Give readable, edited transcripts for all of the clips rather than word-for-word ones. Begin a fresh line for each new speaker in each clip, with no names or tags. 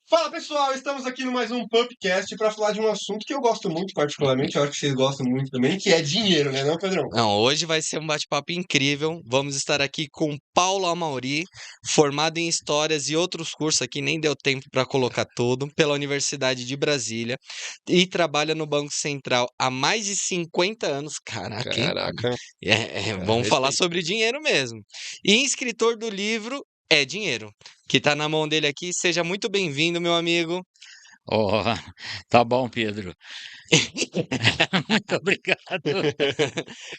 Fala pessoal, estamos aqui no mais um Pupcast para falar de um assunto que eu gosto muito, particularmente, eu acho que vocês gostam muito também, que é dinheiro, né, não, Pedrão?
Não, hoje vai ser um bate-papo incrível. Vamos estar aqui com Paulo Amauri, formado em Histórias e outros cursos aqui, nem deu tempo para colocar tudo, pela Universidade de Brasília, e trabalha no Banco Central há mais de 50 anos. Caraca, hein?
Caraca,
Vamos falar
respeito.
sobre dinheiro mesmo. E escritor do livro É Dinheiro, que está na mão dele aqui. Seja muito bem-vindo, meu amigo.
Oh, tá bom, Pedro. Muito obrigado.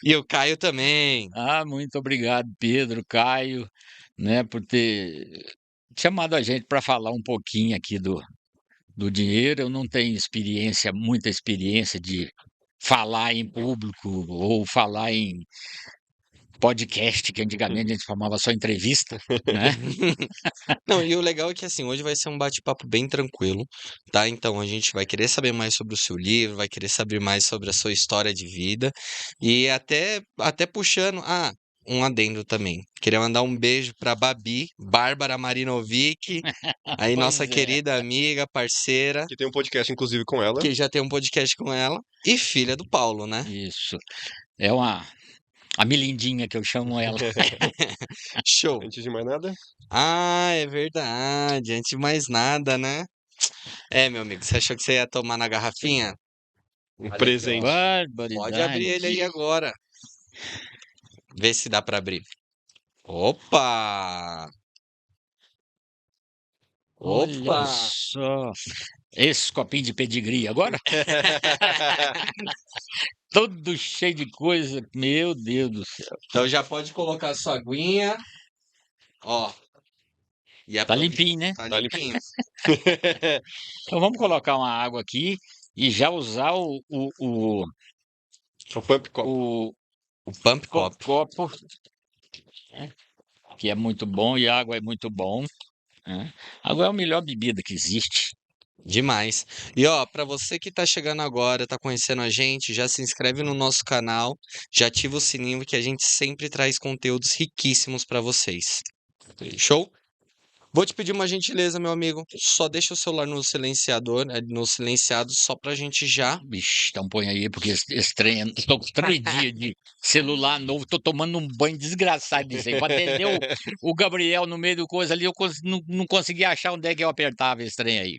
E o Caio também.
Muito obrigado, Pedro, Caio, né, por ter chamado a gente para falar um pouquinho aqui do dinheiro. Eu não tenho muita experiência de falar em público ou falar em podcast, que antigamente a gente chamava só entrevista, né?
Não, e o legal é que assim, hoje vai ser um bate-papo bem tranquilo, tá? Então a gente vai querer saber mais sobre o seu livro, vai querer saber mais sobre a sua história de vida e até puxando, um adendo também. Queria mandar um beijo pra Babi, Bárbara Marinovic, aí nossa
Pois é,
querida amiga, parceira,
Que tem um podcast inclusive com ela.
que já tem um podcast com ela e filha do Paulo, né?
isso. É a Milindinha que eu chamo ela.
Show.
Antes de mais nada,
É verdade. Antes de mais nada, né? Meu amigo, você achou que você ia tomar na garrafinha?
um
Olha aqui, ó.
presente.
Pode abrir ele aí
Barbaridade.
agora. Vê se dá pra abrir. Opa!
Olha
Opa!
só. Esse copinho de pedigree agora? Todo cheio de coisa. Meu Deus do céu.
Então já pode colocar sua aguinha. Ó. E
Tá limpinho, né?
Tá
Tá limpo.
limpinho.
Então vamos colocar uma água aqui e já usar
O Pump Cop.
o
O Pump Cop.
copo, né? Que é muito bom e a água é muito bom, né? Água é a melhor bebida que existe.
Demais. E ó, pra você que tá chegando agora, tá conhecendo a gente, já se inscreve no nosso canal, já ativa o sininho que a gente sempre traz conteúdos riquíssimos pra vocês. Show? Vou te pedir uma gentileza, meu amigo. Só deixa o celular no silenciador, no silenciado, só pra gente já.
Bicho, então põe aí, porque esse trem, eu tô com 3 dias de celular novo, tô tomando um banho desgraçado disso aí. Pra atender o Gabriel no meio do coisa ali, eu não consegui achar onde é que eu apertava esse trem aí.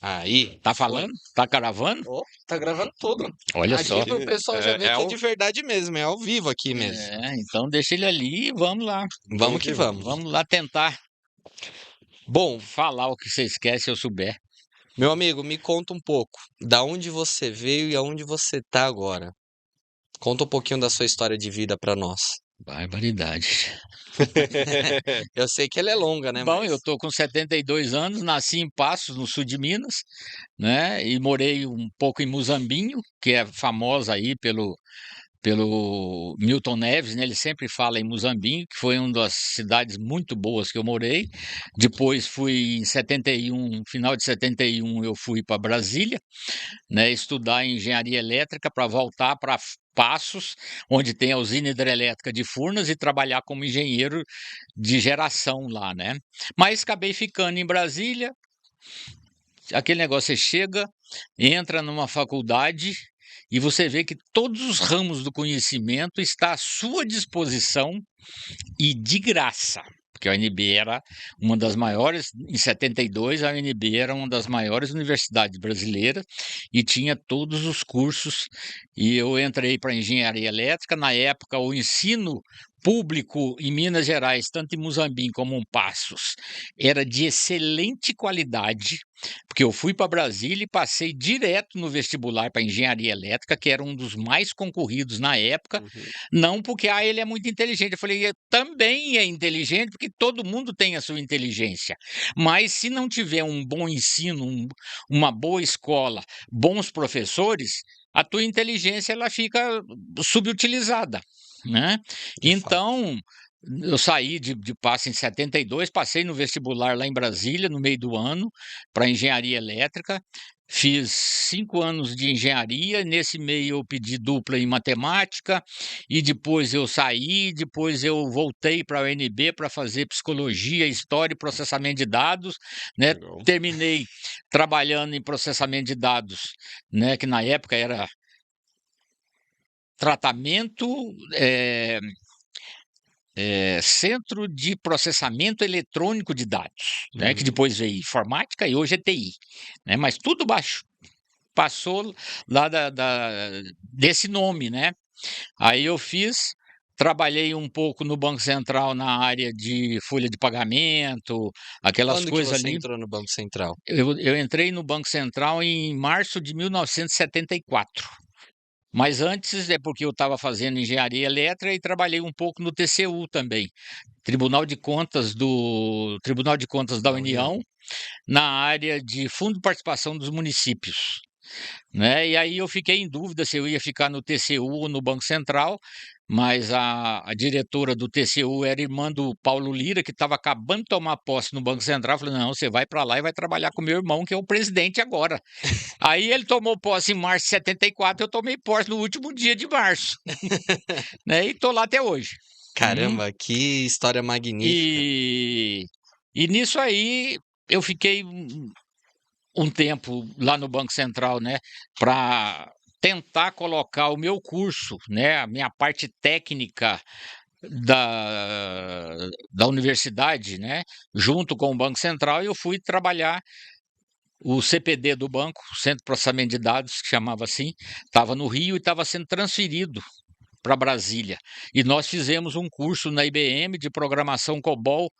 Aí.
Tá falando? Tá gravando?
Ó, tá gravando tudo.
Olha só.
Aqui o pessoal já vê
É
que é
ao-
de verdade mesmo, é ao vivo aqui mesmo.
Então deixa ele ali e vamos lá.
Vamos que
que
vamos.
Vamos lá tentar
Bom,
falar o que você esquece se eu souber.
meu amigo, me conta um pouco. Da onde você veio e aonde você tá agora? Conta um pouquinho da sua história de vida pra nós.
Barbaridade.
Eu sei que ela é longa, né?
Bom,
Mas
eu tô com 72 anos, nasci em Passos, no sul de Minas, né? E morei um pouco em Muzambinho, que é famosa aí pelo Milton Neves, né? Ele sempre fala em Muzambinho, que foi uma das cidades muito boas que eu morei. Depois fui em 71, final de 71, eu fui para Brasília, né? Estudar engenharia elétrica para voltar para Passos, onde tem a usina hidrelétrica de Furnas, e trabalhar como engenheiro de geração lá, né? Mas acabei ficando em Brasília. Aquele negócio, você chega, entra numa faculdade e você vê que todos os ramos do conhecimento está à sua disposição e de graça. Porque a UNB era uma das maiores, em 72, a UNB era uma das maiores universidades brasileiras e tinha todos os cursos. E eu entrei para engenharia elétrica. Na época, o ensino público em Minas Gerais, tanto em Muzambinho como em Passos, era de excelente qualidade, porque eu fui para Brasília e passei direto no vestibular para engenharia elétrica, que era um dos mais concorridos na época. Não porque ele é muito inteligente. Eu falei, também é inteligente, porque todo mundo tem a sua inteligência. Mas se não tiver um bom ensino, uma boa escola, bons professores, a tua inteligência ela fica subutilizada, né?
De fato.
Então, Eu saí de Passo em 72, passei no vestibular lá em Brasília, no meio do ano, para engenharia elétrica. Fiz 5 anos de engenharia, nesse meio eu pedi dupla em matemática, e depois eu saí, depois eu voltei para a UNB para fazer psicologia, história e processamento de dados, né?
Legal.
Terminei trabalhando em processamento de dados, né? Que na época era tratamento, Centro de Processamento Eletrônico de Dados, né, que
Uhum.
depois veio informática e hoje é TI, né, mas tudo passou lá desse nome, né? Aí eu trabalhei um pouco no Banco Central na área de folha de pagamento, aquelas
Quando que
coisas
você
ali.
entrou no Banco Central?
Eu entrei no Banco Central em março de 1974. Mas antes é porque eu estava fazendo engenharia elétrica e trabalhei um pouco no TCU também, Tribunal de Contas da
Da União.
União, na área de Fundo de Participação dos Municípios, né? E aí eu fiquei em dúvida se eu ia ficar no TCU ou no Banco Central, mas a diretora do TCU era irmã do Paulo Lira, que estava acabando de tomar posse no Banco Central. Falou: não, você vai para lá e vai trabalhar com meu irmão, que é o presidente agora. Aí ele tomou posse em março de 74, eu tomei posse no último dia de março, né? E tô lá até hoje.
Caramba, que história magnífica.
E, e nisso aí eu fiquei um tempo lá no Banco Central, né, para tentar colocar o meu curso, né, a minha parte técnica da universidade, né, junto com o Banco Central, e eu fui trabalhar o CPD do banco, Centro de Processamento de Dados, que chamava assim, estava no Rio e estava sendo transferido para Brasília. E nós fizemos um curso na IBM de programação COBOL,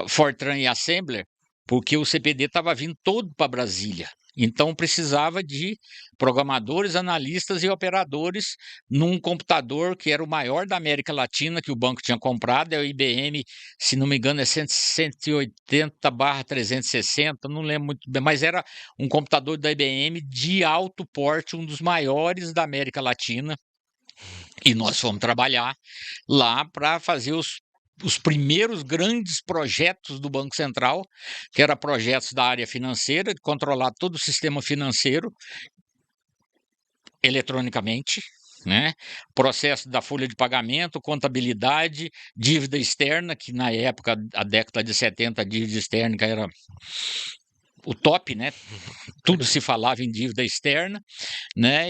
Fortran e Assembler, porque o CPD estava vindo todo para Brasília. Então precisava de programadores, analistas e operadores num computador que era o maior da América Latina, que o banco tinha comprado, é o IBM, se não me engano, é 180/360, não lembro muito bem, mas era um computador da IBM de alto porte, um dos maiores da América Latina. E nós fomos trabalhar lá para fazer os primeiros grandes projetos do Banco Central, que eram projetos da área financeira, de controlar todo o sistema financeiro eletronicamente, né? Processo da folha de pagamento, contabilidade, dívida externa, que na época, a década de 70, a dívida externa era o top, né? Tudo se falava em dívida externa, né?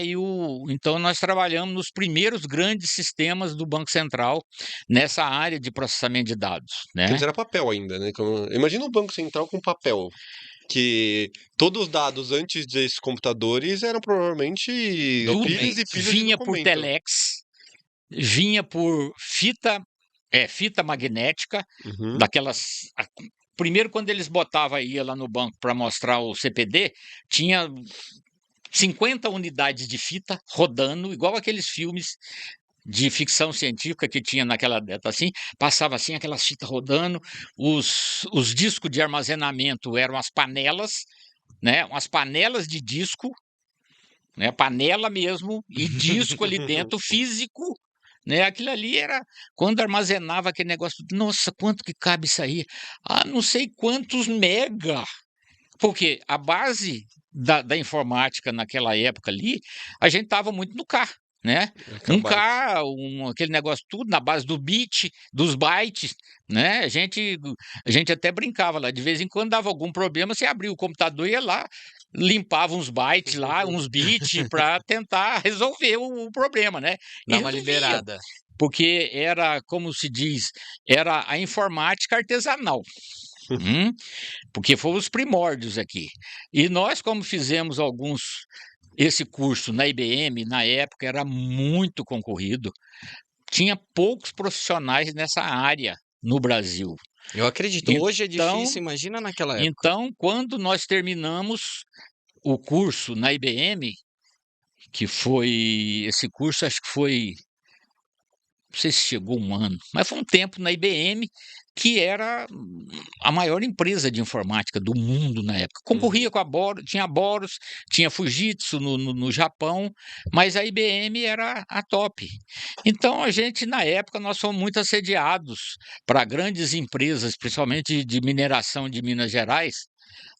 Então nós trabalhamos nos primeiros grandes sistemas do Banco Central nessa área de processamento de dados,
Que
né?
antes era papel ainda, né? Imagina um Banco Central com papel. Que todos os dados antes desses computadores eram provavelmente pilhas e
Documentos.
pilhas de
Vinha por
documento.
telex, vinha por fita magnética,
Uhum.
Primeiro, quando eles botavam ia lá no banco para mostrar o CPD, tinha 50 unidades de fita rodando, igual aqueles filmes de ficção científica que tinha naquela década, assim, passava assim aquelas fitas rodando, os discos de armazenamento eram as panelas, né, umas panelas de disco, né, panela mesmo, e disco ali dentro, físico, né, aquilo ali era, quando armazenava aquele negócio, nossa, quanto que cabe isso aí? Ah, não sei quantos mega, porque a base da informática naquela época ali, a gente estava muito no K, né? Um
Acabar.
K, aquele negócio tudo na base do bit, dos bytes, né? A gente até brincava lá, de vez em quando dava algum problema, você abria o computador e ia lá, limpava uns bytes lá, uns bits, para tentar resolver o problema, né? E
Dá uma
resolvia,
liberada.
porque era, como se diz, era a informática artesanal. Porque foram os primórdios aqui. E nós, como fizemos esse curso na IBM, na época era muito concorrido, tinha poucos profissionais nessa área no Brasil.
Eu acredito, hoje é
Então,
difícil, imagina naquela época.
então quando nós terminamos o curso na IBM, esse curso acho que foi não sei se chegou um ano, mas foi um tempo na IBM, que era a maior empresa de informática do mundo na época. Concorria com a Boros, tinha a Boros, tinha Fujitsu no Japão, mas a IBM era a top. Então, a gente, na época, nós fomos muito assediados para grandes empresas, principalmente de mineração de Minas Gerais,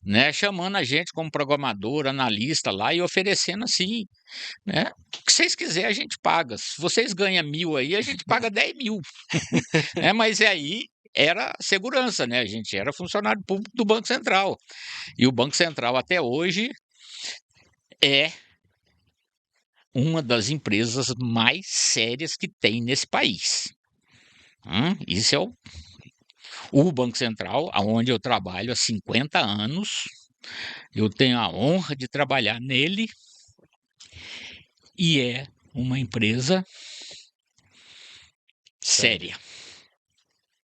né, chamando a gente como programador, analista lá e oferecendo assim, né, o que vocês quiserem a gente paga. Se vocês ganham 1.000 aí, a gente paga 10.000. Né, mas aí era segurança, né? A gente era funcionário público do Banco Central. E o Banco Central até hoje é uma das empresas mais sérias que tem nesse país. Isso é o Banco Central, onde eu trabalho há 50 anos. Eu tenho a honra de trabalhar nele e é uma empresa séria.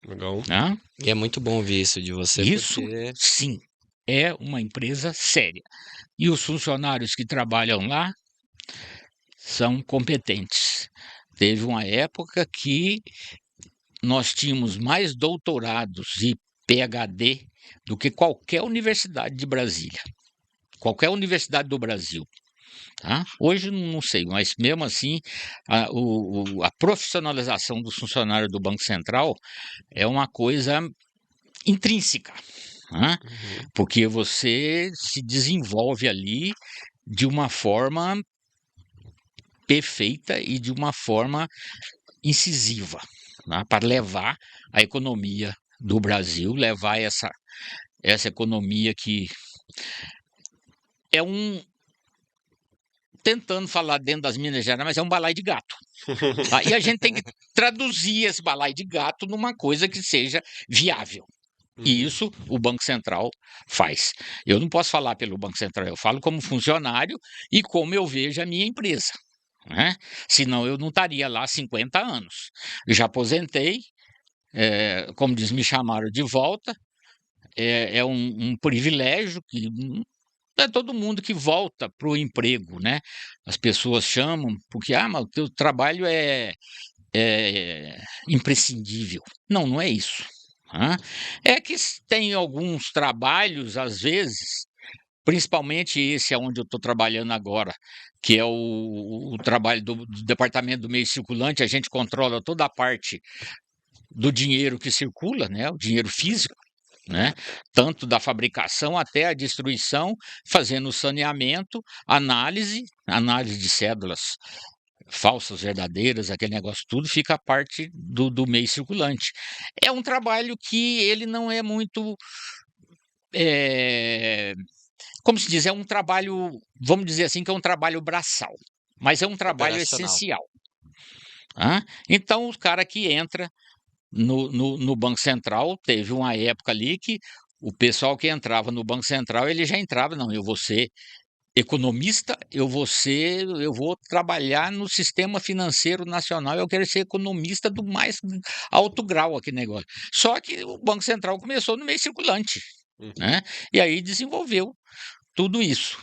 Legal.
Né?
E é muito bom ouvir isso de você,
Isso,
porque
sim, é uma empresa séria. E os funcionários que trabalham lá são competentes. Teve uma época que nós tínhamos mais doutorados e PhD do que qualquer universidade de Brasília, qualquer universidade do Brasil. Tá? Hoje não sei, mas mesmo assim a profissionalização dos funcionários do Banco Central é uma coisa intrínseca, né? Porque você se desenvolve ali de uma forma perfeita e de uma forma incisiva, né? Para levar a economia do Brasil, levar essa economia que é tentando falar dentro das Minas Gerais, mas é um balaio de gato. Tá? E a gente tem que traduzir esse balaio de gato numa coisa que seja viável. E isso o Banco Central faz. Eu não posso falar pelo Banco Central, eu falo como funcionário e como eu vejo a minha empresa. Né? Senão eu não estaria lá há 50 anos. Eu já aposentei, como diz, me chamaram de volta. É um privilégio que não é todo mundo que volta para o emprego, né? As pessoas chamam porque mas o teu trabalho é imprescindível. Não, não é isso. Né? É que tem alguns trabalhos, às vezes, principalmente esse onde eu estou trabalhando agora, que é o trabalho do Departamento do Meio Circulante, a gente controla toda a parte do dinheiro que circula, né? O dinheiro físico. Né? Tanto da fabricação até a destruição, fazendo o saneamento, análise de cédulas falsas, verdadeiras, aquele negócio tudo, fica a parte do meio circulante. É um trabalho que ele não é muito, como se diz, é um trabalho, vamos dizer assim, que é um trabalho braçal, mas é um trabalho
operacional.
essencial. Então, o cara que entra no Banco Central, teve uma época ali que o pessoal que entrava no Banco Central, ele já entrava, não, eu vou ser economista, eu vou trabalhar no sistema financeiro nacional, eu quero ser economista do mais alto grau aqui negócio. Só que o Banco Central começou no meio circulante, né? E aí desenvolveu tudo isso.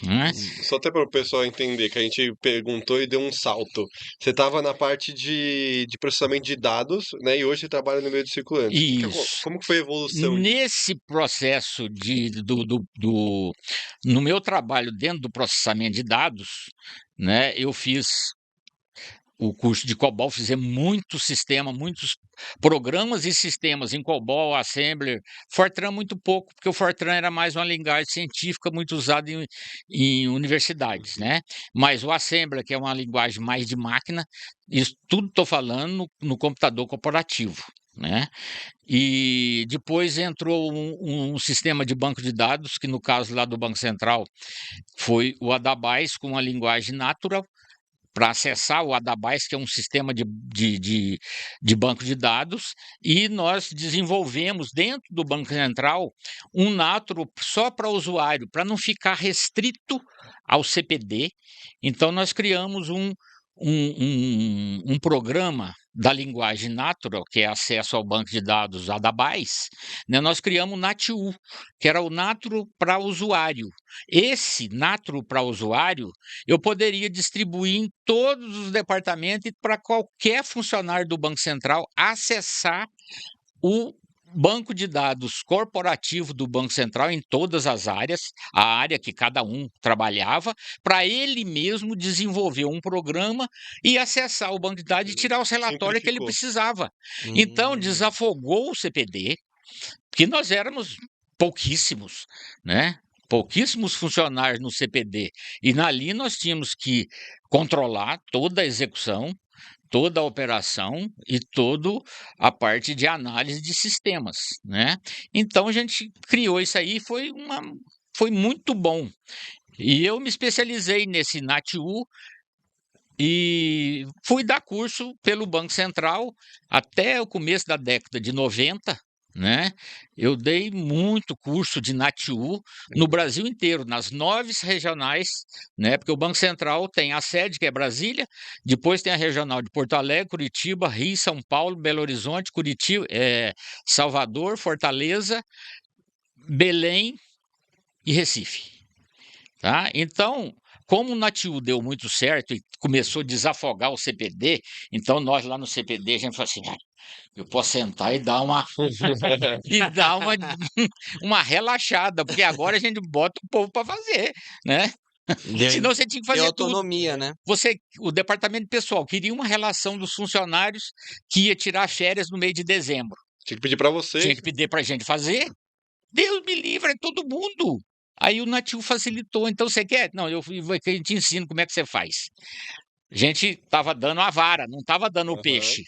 Né?
Só até para o pessoal entender que a gente perguntou e deu um salto. Você estava na parte de processamento de dados, né? E hoje você trabalha no meio de circulantes.
Isso.
Como que foi a evolução?
Nesse processo no meu trabalho dentro do processamento de dados, né, eu fiz o curso de COBOL, fizemos muitos programas e sistemas em COBOL, Assembler, Fortran muito pouco, porque o Fortran era mais uma linguagem científica muito usada em universidades, né? Mas o Assembler, que é uma linguagem mais de máquina, isso tudo estou falando no computador corporativo, né? E depois entrou um sistema de banco de dados, que no caso lá do Banco Central foi o Adabase, com uma linguagem natural, para acessar o Adabase, que é um sistema de banco de dados, e nós desenvolvemos dentro do Banco Central um Naturo só para o usuário, para não ficar restrito ao CPD. Então, nós criamos um programa da linguagem natural, que é acesso ao banco de dados ADABAS, né, nós criamos o NATU, que era o Natro para usuário. Esse Natro para usuário, eu poderia distribuir em todos os departamentos e para qualquer funcionário do Banco Central acessar o banco de dados corporativo do Banco Central em todas as áreas, a área que cada um trabalhava, para ele mesmo desenvolver um programa e acessar o banco de dados e tirar os relatórios que ele
Simplificou.
precisava. Então, desafogou o CPD, que nós éramos pouquíssimos, né? Pouquíssimos funcionários no CPD. E ali nós tínhamos que controlar toda a execução, toda a operação e toda a parte de análise de sistemas, né? Então a gente criou isso aí, foi muito bom. E eu me especializei nesse NATU e fui dar curso pelo Banco Central até o começo da década de 90, né? Eu dei muito curso de NATU no Brasil inteiro, nas 9 regionais, né? Porque o Banco Central tem a sede, que é Brasília, depois tem a regional de Porto Alegre, Curitiba, Rio, São Paulo, Belo Horizonte, Curitiba, Salvador, Fortaleza, Belém e Recife. Tá? Então, como o NATU deu muito certo e começou a desafogar o CPD, então nós lá no CPD a gente falou assim, eu posso sentar e dar uma uma relaxada, porque agora a gente bota o povo para fazer, né? Senão você tinha que
Deu
fazer tudo.
autonomia, né?
O departamento pessoal queria uma relação dos funcionários que ia tirar férias no mês de dezembro.
Tinha que pedir pra
Tinha
você.
que pedir para a gente fazer. Deus me livre, é todo mundo. Aí o NATU facilitou. Então você quer? Não, eu te ensino como é que você faz. A gente estava dando a vara, não estava dando o
Aham.
peixe.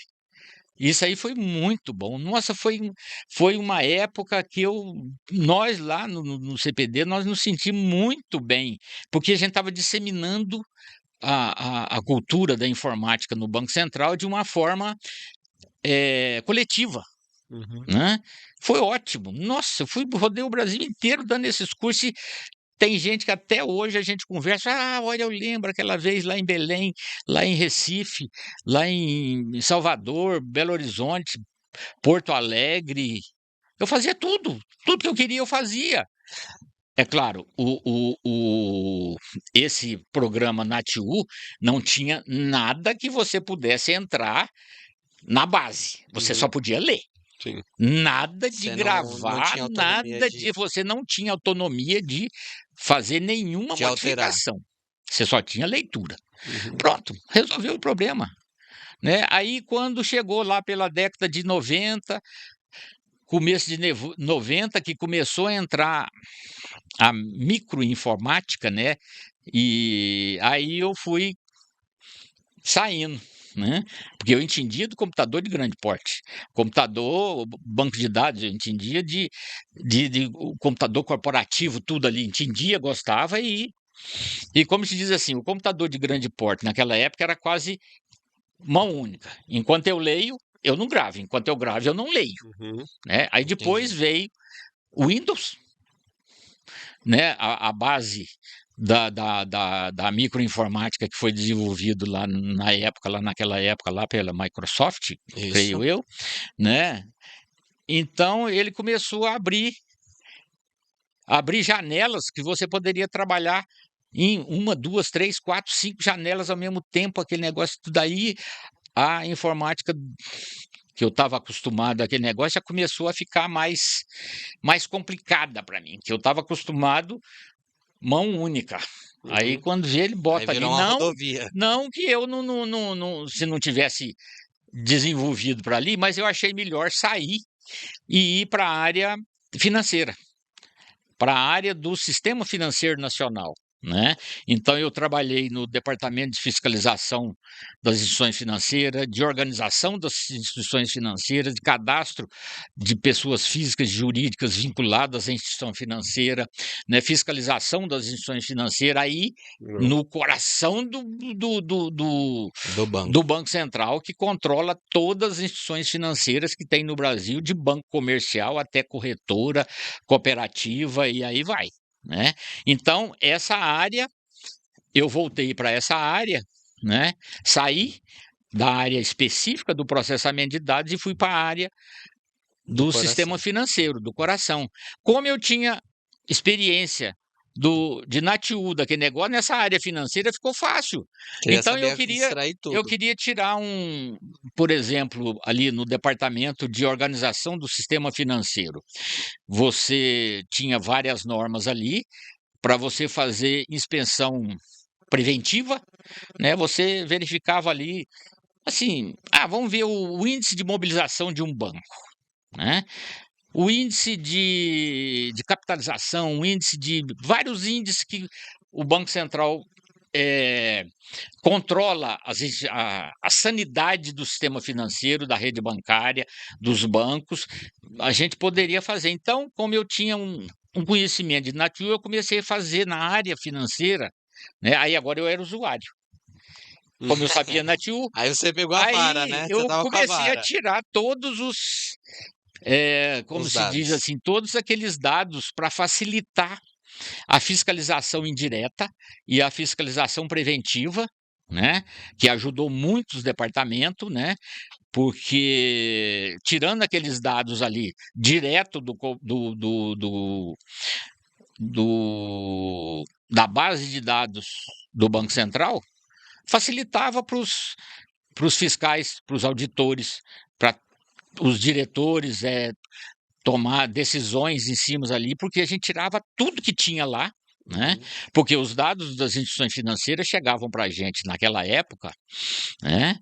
Isso aí foi muito bom. Nossa, foi uma época que nós lá no CPD, nós nos sentimos muito bem, porque a gente estava disseminando a cultura da informática no Banco Central de uma forma coletiva.
Uhum.
Né? Foi ótimo. Nossa, eu rodei o Brasil inteiro dando esses cursos e tem gente que até hoje a gente conversa, olha, eu lembro aquela vez lá em Belém, lá em Recife, lá em Salvador, Belo Horizonte, Porto Alegre. Eu fazia tudo que eu queria eu fazia. É claro, esse programa NATU não tinha nada que você pudesse entrar na base. Você só podia ler.
Sim.
Nada de
Você não
gravar,
tinha autonomia
nada de. Você não tinha autonomia de fazer nenhuma
de alterar.
modificação. Você só tinha leitura.
Uhum.
Pronto, resolveu o problema. Né? Aí, quando chegou lá pela década de 90, começo de 90, que começou a entrar a microinformática, né? E aí eu fui saindo, né? Porque eu entendia do computador de grande porte. Computador, banco de dados, eu entendia de o computador corporativo, tudo ali, entendia, gostava e como se diz assim, o computador de grande porte naquela época era quase mão única. Enquanto eu leio, eu não gravo. Enquanto eu gravo, eu não leio.
Uhum.
Né? Aí depois veio o Windows, né? A base da microinformática que foi desenvolvido lá naquela época lá pela Microsoft, creio eu, né? Então ele começou a abrir janelas que você poderia trabalhar em 1, 2, 3, 4, 5 janelas ao mesmo tempo, aquele negócio tudo aí, a informática que eu estava acostumado àquele negócio já começou a ficar mais complicada para mim, que eu estava acostumado mão única. Aí
Uhum.
quando vê ele bota ali,
virou uma rodovia.
não que eu não, se não tivesse desenvolvido para ali, mas eu achei melhor sair e ir para a área financeira, para a área do Sistema Financeiro Nacional. Né? Então, eu trabalhei no Departamento de Fiscalização das Instituições Financeiras, de organização das instituições financeiras, de cadastro de pessoas físicas e jurídicas vinculadas à instituição financeira, né? Fiscalização das instituições financeiras, aí no coração do Banco Central, que controla todas as instituições financeiras que tem no Brasil, de banco comercial até corretora, cooperativa e aí vai. Né? Então, essa área, eu voltei para essa área né? Saí da área específica do processamento de dados e fui para a área do sistema financeiro, do coração. Como eu tinha experiência de Natiú, daquele negócio, nessa área financeira ficou fácil. Então eu queria tirar por exemplo, ali no departamento de organização do sistema financeiro. Você tinha várias normas ali para você fazer inspeção preventiva, né? Você verificava ali, assim, vamos ver o índice de mobilização de um banco, né? O índice de capitalização, o índice de vários índices que o Banco Central controla a sanidade do sistema financeiro, da rede bancária, dos bancos, a gente poderia fazer. Então, como eu tinha um conhecimento de Natiú, eu comecei a fazer na área financeira, né? Aí agora eu era usuário. Como eu sabia Natiú,
aí você pegou a vara, né?
Eu comecei a tirar todos os como se diz assim, todos aqueles dados para facilitar a fiscalização indireta e a fiscalização preventiva, né? Que ajudou muitos departamentos, né? Porque tirando aqueles dados ali direto da base de dados do Banco Central, facilitava para os fiscais, para os auditores, para os diretores tomar decisões em cima ali, porque a gente tirava tudo que tinha lá, né? Porque os dados das instituições financeiras chegavam para a gente naquela época, né?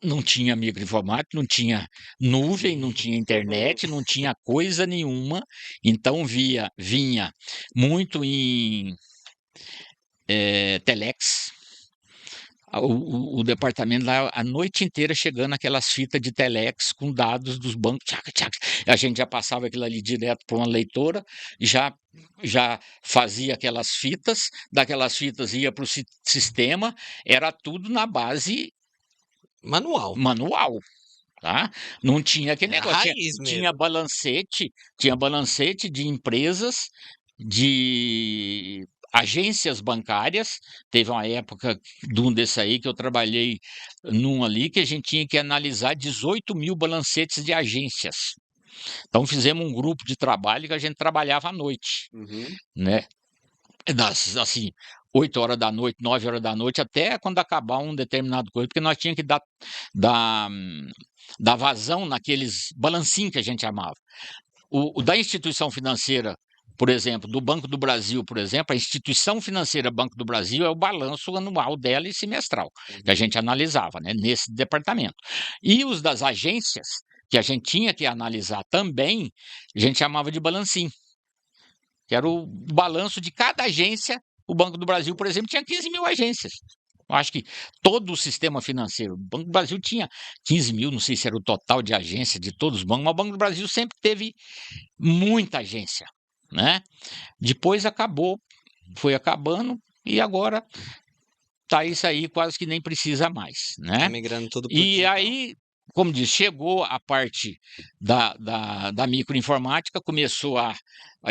Não tinha microinformática, não tinha nuvem, não tinha internet, não tinha coisa nenhuma, então vinha muito em telex. O departamento lá a noite inteira chegando aquelas fitas de telex com dados dos bancos, a gente já passava aquilo ali direto para uma leitora, já fazia aquelas fitas, daquelas fitas ia para o sistema, era tudo na base manual, tá? Não tinha aquele negócio, tinha balancete de empresas, de agências bancárias. Teve uma época de um desse aí que eu trabalhei num ali que a gente tinha que analisar 18 mil balancetes de agências. Então fizemos um grupo de trabalho que a gente trabalhava à noite, né? Assim, 8 horas da noite, 9 horas da noite, até quando acabar um determinado coisa, porque nós tínhamos que dar vazão naqueles balancinhos que a gente chamava. O da instituição financeira, por exemplo, do Banco do Brasil, por exemplo, a instituição financeira Banco do Brasil é o balanço anual dela e semestral, que a gente analisava, né, nesse departamento. E os das agências, que a gente tinha que analisar também, a gente chamava de balancinho, que era o balanço de cada agência. O Banco do Brasil, por exemplo, tinha 15 mil agências. Eu acho que todo o sistema financeiro, o Banco do Brasil tinha 15 mil, não sei se era o total de agência de todos os bancos, mas o Banco do Brasil sempre teve muita agência, né? Depois foi acabando e agora tá isso aí, quase que nem precisa mais, né?
Tá migrando tudo pro
E
digital.
aí, como diz, chegou a parte da microinformática, começou a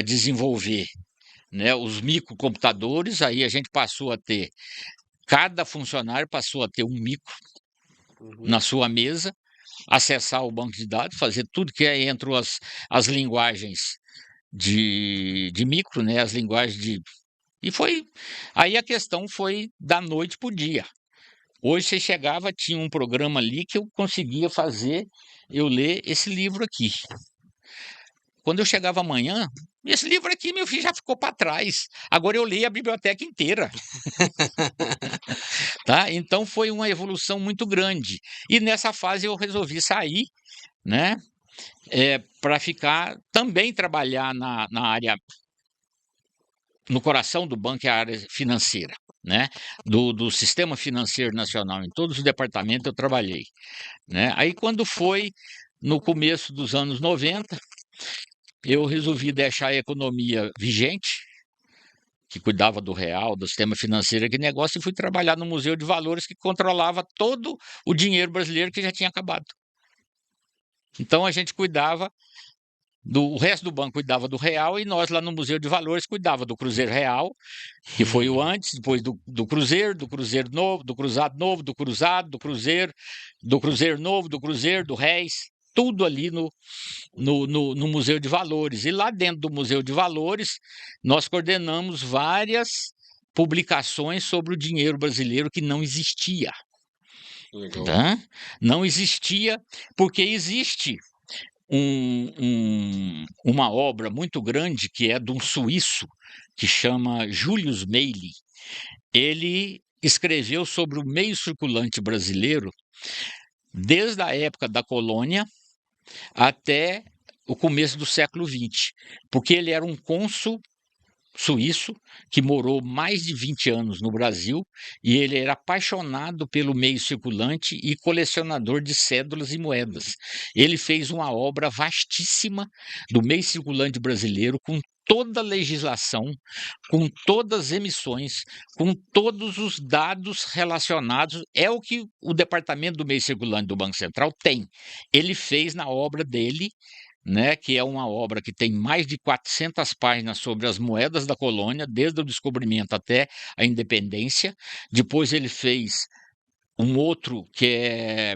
desenvolver, né, os microcomputadores, aí a gente passou a ter, cada funcionário passou a ter um micro na sua mesa, acessar o banco de dados, fazer tudo que é entre as linguagens de micro, né, as linguagens E foi. Aí a questão foi da noite para o dia. Hoje você chegava, tinha um programa ali que eu conseguia eu ler esse livro aqui. Quando eu chegava amanhã, esse livro aqui, meu filho, já ficou para trás. Agora eu leio a biblioteca inteira. Tá? Então foi uma evolução muito grande. E nessa fase eu resolvi sair, né? Para também trabalhar na área, no coração do banco, é a área financeira, né? Do sistema financeiro nacional. Em todos os departamentos eu trabalhei, né? Aí quando foi no começo dos anos 90, eu resolvi deixar a economia vigente, que cuidava do real, do sistema financeiro, que negócio, e fui trabalhar no Museu de Valores, que controlava todo o dinheiro brasileiro que já tinha acabado. Então a gente cuidava O resto do banco cuidava do real e nós lá no Museu de Valores cuidava do Cruzeiro Real, que foi o antes, depois do Cruzeiro Novo, do Cruzado Novo, do Cruzado, do Cruzeiro Novo, do Cruzeiro, do Réis, tudo ali no Museu de Valores. E lá dentro do Museu de Valores, nós coordenamos várias publicações sobre o dinheiro brasileiro que não existia.
Legal.
Tá? Não existia, porque existe uma obra muito grande que é de um suíço que chama Julius Meili. Ele escreveu sobre o meio circulante brasileiro desde a época da colônia até o começo do século XX, porque ele era um cônsul suíço que morou mais de 20 anos no Brasil e ele era apaixonado pelo meio circulante e colecionador de cédulas e moedas. Ele fez uma obra vastíssima do meio circulante brasileiro com toda a legislação, com todas as emissões, com todos os dados relacionados. É o que o Departamento do Meio Circulante do Banco Central tem. Ele fez na obra dele, né, que é uma obra que tem mais de 400 páginas sobre as moedas da colônia, desde o descobrimento até a independência. Depois ele fez um outro, que é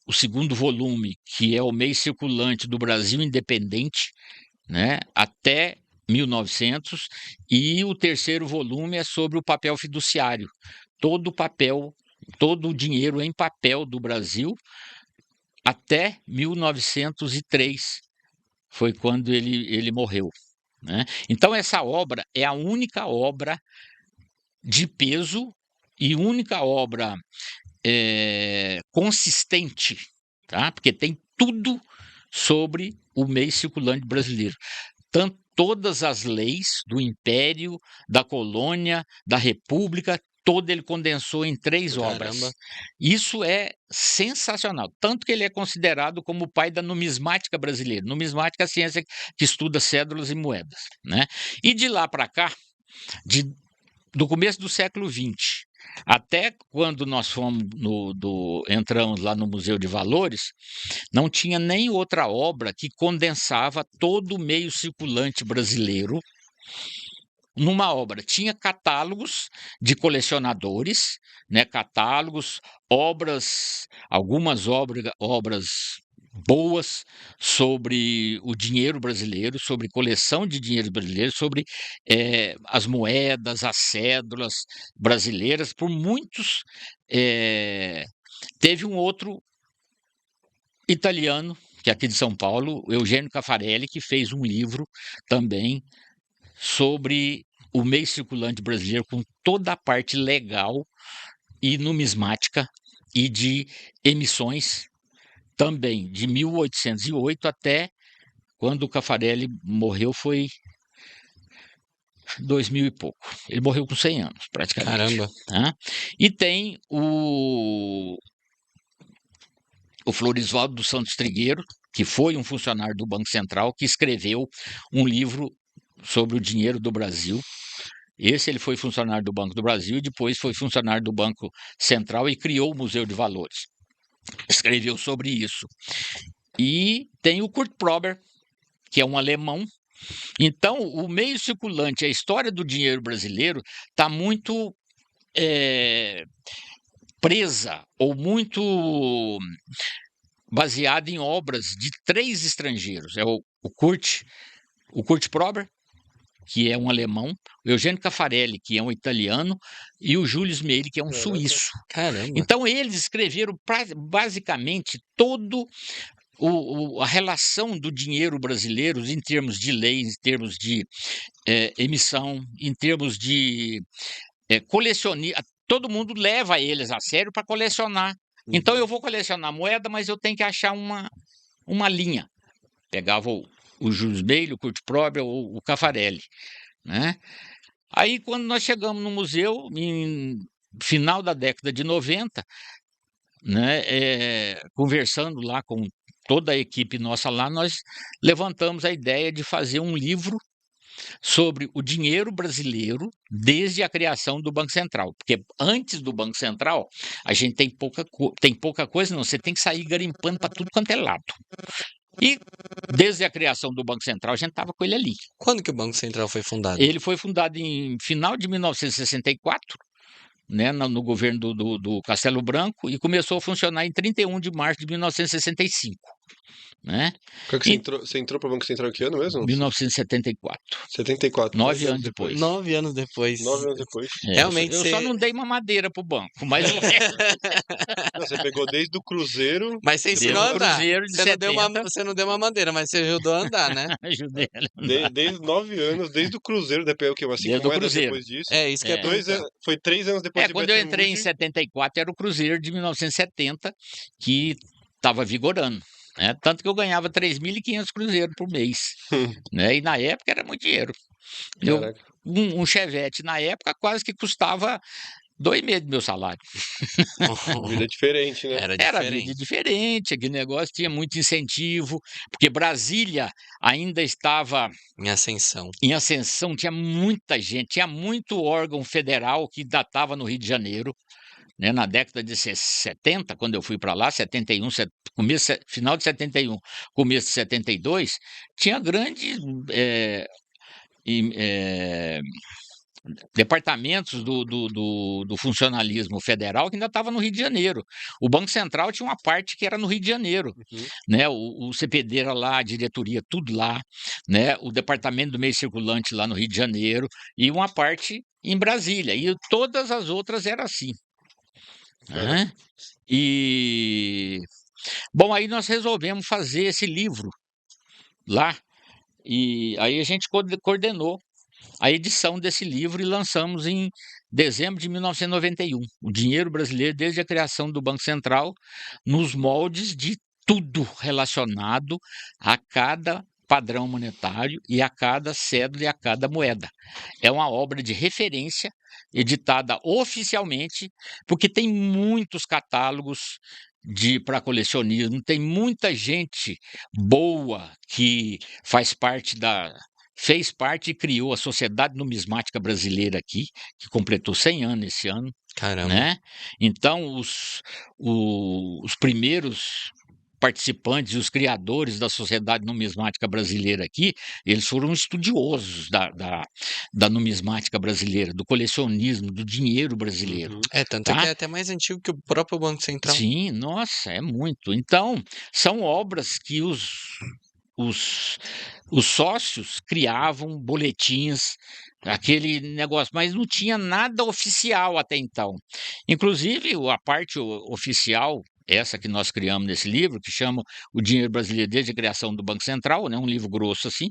o segundo volume, que é o meio circulante do Brasil independente, né, até 1900, e o terceiro volume é sobre o papel fiduciário. Todo o papel, todo o dinheiro em papel do Brasil até 1903. Foi quando ele morreu, né? Então, essa obra é a única obra de peso e única obra consistente, tá? Porque tem tudo sobre o meio circulante brasileiro. Todas as leis do Império, da colônia, da República, todo ele condensou em 3 obras.
Caramba.
Isso é sensacional, tanto que ele é considerado como o pai da numismática brasileira. Numismática é a ciência que estuda cédulas e moedas, né? E de lá para cá, do começo do século XX até quando nós fomos entramos lá no Museu de Valores, não tinha nem outra obra que condensava todo o meio circulante brasileiro numa obra. Tinha catálogos de colecionadores, né, catálogos, algumas obras boas sobre o dinheiro brasileiro, sobre coleção de dinheiro brasileiro, sobre as moedas, as cédulas brasileiras. Por muitos, teve um outro italiano, que é aqui de São Paulo, Eugênio Caffarelli, que fez um livro também sobre o meio circulante brasileiro, com toda a parte legal e numismática e de emissões também, de 1808 até quando o Caffarelli morreu, foi 2000 e pouco. Ele morreu com 100 anos, praticamente.
Caramba.
Tá? E tem o Florisvaldo dos Santos Trigueiro, que foi um funcionário do Banco Central, que escreveu um livro sobre o dinheiro do Brasil. Ele foi funcionário do Banco do Brasil e depois foi funcionário do Banco Central e criou o Museu de Valores. Escreveu sobre isso. E tem o Kurt Prober, que é um alemão. Então, o meio circulante, a história do dinheiro brasileiro está muito presa ou muito baseada em obras de 3 estrangeiros. É o Kurt Prober, que é um alemão, o Eugênio Caffarelli, que é um italiano, e o Julius Meili, que é um suíço.
Caramba.
Então, eles escreveram basicamente todo a relação do dinheiro brasileiro em termos de leis, em termos de emissão, em termos de colecionismo. Todo mundo leva eles a sério para colecionar. Então, eu vou colecionar moeda, mas eu tenho que achar uma linha. Pegava o Julius Meili, o Kurt Prober, o Caffarelli, né? Aí, quando nós chegamos no museu, em final da década de 90, né, conversando lá com toda a equipe nossa lá, nós levantamos a ideia de fazer um livro sobre o dinheiro brasileiro desde a criação do Banco Central, porque antes do Banco Central a gente tem pouca coisa, não, você tem que sair garimpando para tudo quanto é lado. E desde a criação do Banco Central, a gente estava com ele ali.
Quando que o Banco Central foi fundado?
Ele foi fundado em final de 1964, né, no governo do Castelo Branco, e começou a funcionar em 31 de março de 1965. Né?
Qual que você entrou para o Banco Central em que ano mesmo?
1974.
74.
9 anos depois.
9 anos depois.
9 anos depois.
Realmente
eu só não dei uma madeira pro banco, mas o resto
Não, você pegou desde o Cruzeiro.
Mas você
Deu
ensinou a
um
andar.
cruzeiro de
Você não, deu
70.
você não deu uma madeira, mas você ajudou a andar, né?
Ajudei ele a andar.
Desde 9 anos, desde o Cruzeiro, depois o quê? Umas 5
Desde o
moedas
Cruzeiro.
depois disso.
É, isso que é,
2 anos, foi 3 anos depois de
Quando eu
Bretton
entrei em
Woods.
74, era o Cruzeiro de 1970 que estava vigorando. Né? Tanto que eu ganhava 3.500 cruzeiros por mês. Né? E na época era muito dinheiro.
Caraca.
Um Chevette na época quase que custava 2 meses do meu salário.
Vida diferente, né?
Era
Era
diferente.
vida diferente, aquele negócio tinha muito incentivo, porque Brasília ainda estava
Em ascensão.
em ascensão, tinha muita gente, tinha muito órgão federal que ainda estava no Rio de Janeiro, né, na década de 70, quando eu fui para lá, 71, final de 71, começo de 72, tinha grandes departamentos do funcionalismo federal que ainda estava no Rio de Janeiro. O Banco Central tinha uma parte que era no Rio de Janeiro, né? O CPD era lá, a diretoria, tudo lá, né? O departamento do meio circulante lá no Rio de Janeiro e uma parte em Brasília. E todas as outras eram assim. Né? E bom, aí nós resolvemos fazer esse livro lá. E aí a gente coordenou a edição desse livro e lançamos em dezembro de 1991. O dinheiro brasileiro desde a criação do Banco Central, nos moldes de tudo relacionado a cada padrão monetário e a cada cédula e a cada moeda. É uma obra de referência, editada oficialmente, porque tem muitos catálogos para colecionismo, tem muita gente boa que fez parte e criou a Sociedade Numismática Brasileira aqui, que completou 100 anos esse ano.
Caramba.
Né? Então, os primeiros participantes e os criadores da Sociedade Numismática Brasileira aqui, eles foram estudiosos da numismática brasileira, do colecionismo, do dinheiro brasileiro.
Tanto que é até mais antigo que o próprio Banco Central.
Sim, nossa, é muito. Então, são obras que os sócios criavam boletins, aquele negócio, mas não tinha nada oficial até então. Inclusive, a parte oficial, essa que nós criamos nesse livro, que chama O Dinheiro Brasileiro desde a Criação do Banco Central, né, um livro grosso assim,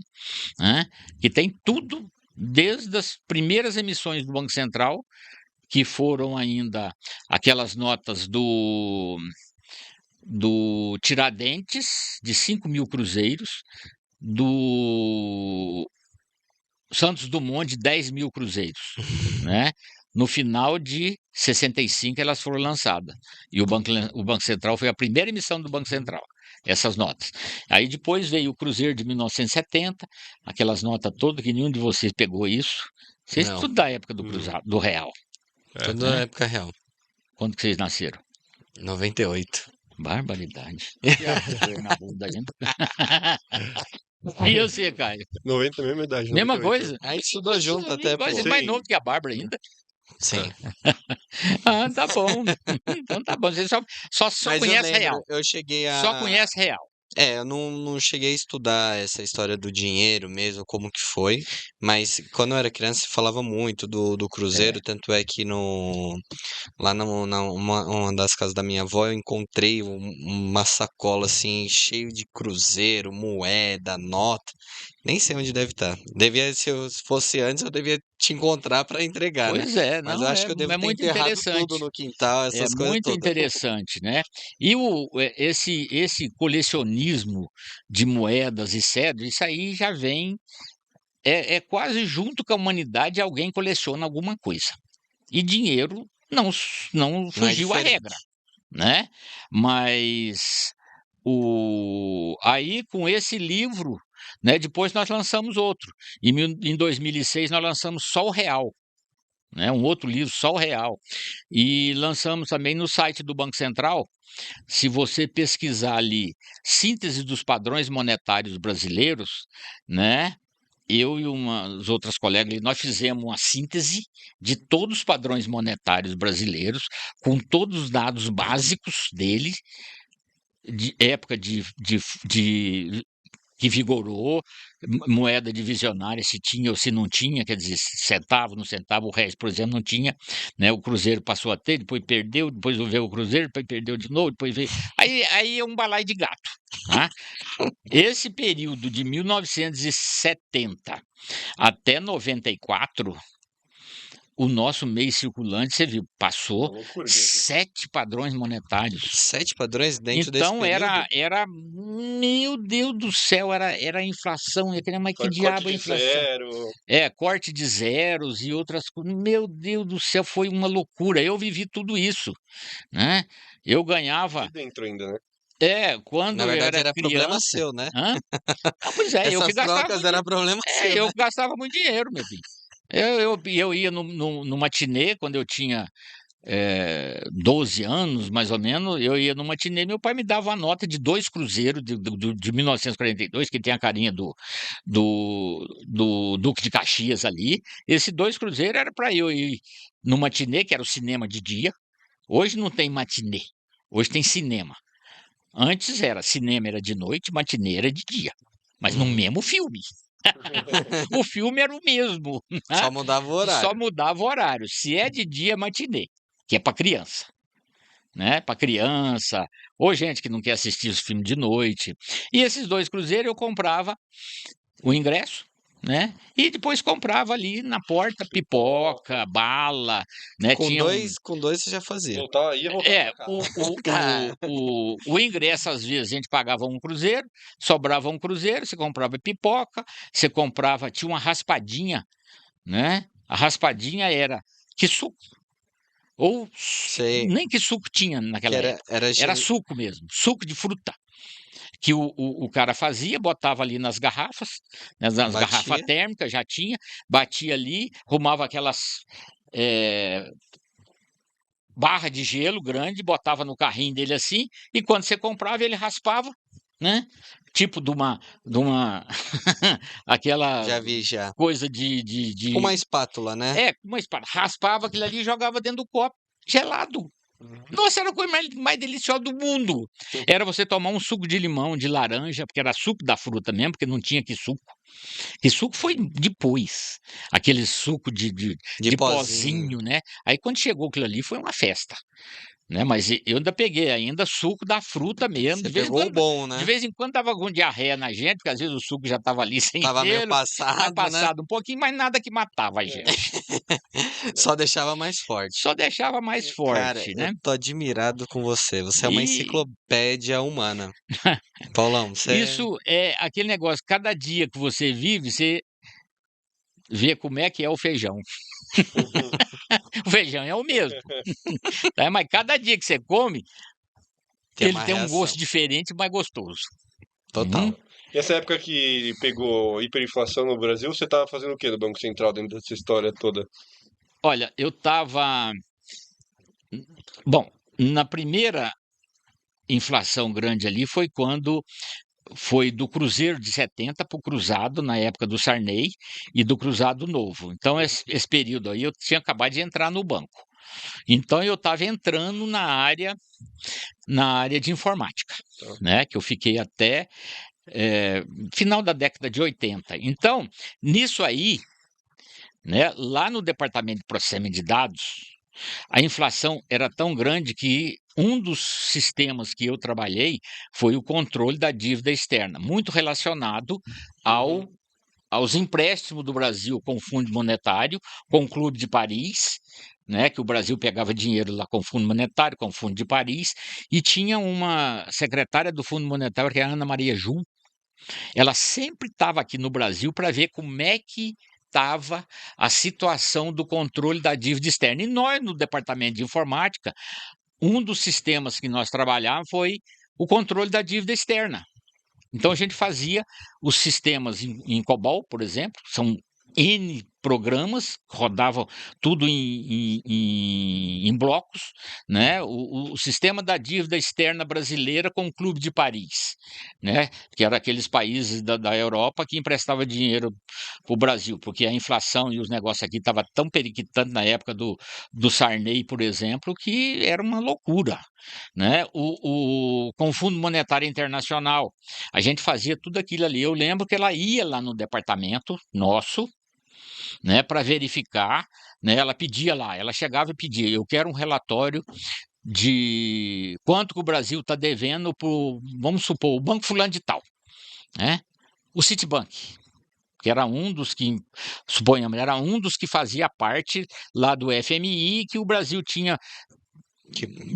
né, que tem tudo desde as primeiras emissões do Banco Central, que foram ainda aquelas notas do Tiradentes, de 5.000 cruzeiros, do Santos Dumont, de 10.000 cruzeiros, né? No final de 65 elas foram lançadas. E o Banco Central foi a primeira emissão do Banco Central, essas notas. Aí depois veio o Cruzeiro de 1970, aquelas notas todas, que nenhum de vocês pegou isso. Vocês
Não.
tudo da época do real.
Tudo na época real.
Quando que vocês nasceram?
98.
Barbaridade. Na bunda ainda. E você, Caio?
90, mesma idade.
Mesma
98.
coisa?
A gente estudou junto até, pô.
Você é mais novo que a Bárbara ainda.
Sim.
Ah, tá bom. Então tá bom. Você só
Mas
conhece
eu lembro,
real.
eu cheguei a...
Só conhece real.
Eu não cheguei a estudar essa história do dinheiro mesmo, como que foi, mas quando eu era criança se falava muito do Cruzeiro, tanto é que lá uma das casas da minha avó eu encontrei uma sacola assim, cheio de Cruzeiro, moeda, nota, nem sei onde deve estar. Se fosse antes, eu devia te encontrar para entregar, né?
Pois é,
Mas
não,
eu acho que eu devo ter
muito
enterrado
interessante.
tudo no quintal,
É
essas coisas
muito
todas.
interessante, né? E esse colecionismo de moedas e cédulas, isso aí já vem, é quase junto com a humanidade, alguém coleciona alguma coisa. E dinheiro não fugiu à
diferente.
regra, né? Mas aí com esse livro, né? Depois nós lançamos outro. Em 2006 nós lançamos só o real. né? Um outro livro, só o real. E lançamos também no site do Banco Central. Se você pesquisar ali síntese dos padrões monetários brasileiros, né? Eu e umas outras colegas, nós fizemos uma síntese de todos os padrões monetários brasileiros, com todos os dados básicos dele, de época de que vigorou, moeda divisionária, se tinha ou se não tinha, quer dizer, centavo, não centavo, o resto, por exemplo, não tinha, né? O Cruzeiro passou a ter, depois perdeu, depois veio o Cruzeiro, depois perdeu de novo, depois veio. Aí é um balaio de gato. Tá? Esse período de 1970 até 94, o nosso meio circulante, você viu, passou
Uma loucura,
7 padrões monetários.
7 padrões dentro desse
Então
período?
meu Deus do céu, era a inflação, eu queria, mas que
Corte
diabo é
de
inflação?
zero.
Corte de zeros e outras coisas. Meu Deus do céu, foi uma loucura. Eu vivi tudo isso, né? Eu ganhava,
E dentro ainda, né?
quando
Na
eu
verdade,
era
era problema
criança.
seu, né?
Hã? Não, pois é, eu que
Essas
gastava
trocas
muito
era problema seu,
eu
né?
gastava muito dinheiro, meu filho. Eu ia no matinê quando eu tinha 12 anos, mais ou menos, eu ia no matinê, meu pai me dava uma nota de 2 cruzeiros de 1942, que tem a carinha do Duque de Caxias ali. Esse 2 cruzeiros era para eu ir no matinê, que era o cinema de dia. Hoje não tem matinê, hoje tem cinema. Antes cinema era de noite, matinê era de dia, mas no mesmo filme. O filme era o mesmo, né?
Só mudava o
Só
horário.
mudava o horário. Se é de dia, é matinê, que é para criança, né? Para criança, ou gente que não quer assistir os filmes de noite. E esses 2 cruzeiros eu comprava o ingresso, né? E depois comprava ali na porta pipoca, bala, né?
Com
Tinha um.
com dois você já fazia.
Ia voltar pra casa.
Cara.
O ingresso, às vezes, a gente pagava um cruzeiro, sobrava um cruzeiro, você comprava pipoca, você comprava, tinha uma raspadinha, né? A raspadinha era que suco, ou
Sei.
nem que suco tinha naquela
Que
época, era suco mesmo, suco de fruta, que o cara fazia, botava ali nas garrafas, né, nas garrafas
Batia.
térmicas, já tinha, batia ali, arrumava aquelas barra de gelo grande, botava no carrinho dele assim, e quando você comprava, ele raspava, né? Tipo de uma aquela
Já vi, já.
coisa
Com uma espátula, né?
com uma espada, raspava aquilo ali e jogava dentro do copo, gelado. Nossa, era a coisa mais deliciosa do mundo. Era você tomar um suco de limão, de laranja, porque era suco da fruta mesmo, porque não tinha que suco. Que suco foi depois. Aquele suco
De
de
pozinho.
pozinho, né? Aí quando chegou aquilo ali foi uma festa. Né? Mas eu ainda peguei ainda suco da fruta mesmo.
Você pegou o bom,
De
né?
vez em quando dava algum diarreia na gente, porque às vezes o suco já estava ali sem
Tava meio
gelo, mais
passado, né?
passado um pouquinho, mas nada que matava a gente.
Só deixava mais forte.
Só deixava mais
Cara,
forte,
eu
né?
tô admirado com você. Você é uma
E
enciclopédia humana. Paulão, você
isso é aquele negócio, cada dia que você vive, você vê como é que é o feijão. O feijão é o mesmo, tá? Mas cada dia que você come,
tem
ele
uma
tem um
reação.
gosto diferente, mais gostoso.
Total.
E essa época que pegou hiperinflação no Brasil, você tava fazendo o quê no Banco Central dentro dessa história toda?
Olha, eu estava. Bom, na primeira inflação grande ali foi quando foi do Cruzeiro de 70 para o Cruzado, na época do Sarney, e do Cruzado Novo. Então, esse período aí eu tinha acabado de entrar no banco. Então, eu estava entrando na área de informática, né? Que eu fiquei até final da década de 80. Então, nisso aí, né, lá no departamento de processamento de dados, a inflação era tão grande que um dos sistemas que eu trabalhei foi o controle da dívida externa, muito relacionado aos empréstimos do Brasil com o Fundo Monetário, com o Clube de Paris, né, que o Brasil pegava dinheiro lá com o Fundo Monetário, com o Fundo de Paris, e tinha uma secretária do Fundo Monetário, que é a Ana Maria Jul. Ela sempre estava aqui no Brasil para ver como é que estava a situação do controle da dívida externa. E nós, no departamento de informática, um dos sistemas que nós trabalhávamos foi o controle da dívida externa. Então, a gente fazia os sistemas em COBOL, por exemplo, são N programas, rodavam tudo em blocos, né? O sistema da dívida externa brasileira com o Clube de Paris, né? Que era aqueles países da Europa que emprestava dinheiro para o Brasil, porque a inflação e os negócios aqui estavam tão periquitando na época do Sarney, por exemplo, que era uma loucura, né? Com o Fundo Monetário Internacional, a gente fazia tudo aquilo ali. Eu lembro que ela ia lá no departamento nosso, né, para verificar, né, ela pedia lá, ela chegava e pedia, eu quero um relatório de quanto que o Brasil está devendo para, vamos supor, o Banco Fulano de Tal, né, o Citibank, que era um dos que, suponhamos, era um dos que fazia parte lá do FMI, que o Brasil tinha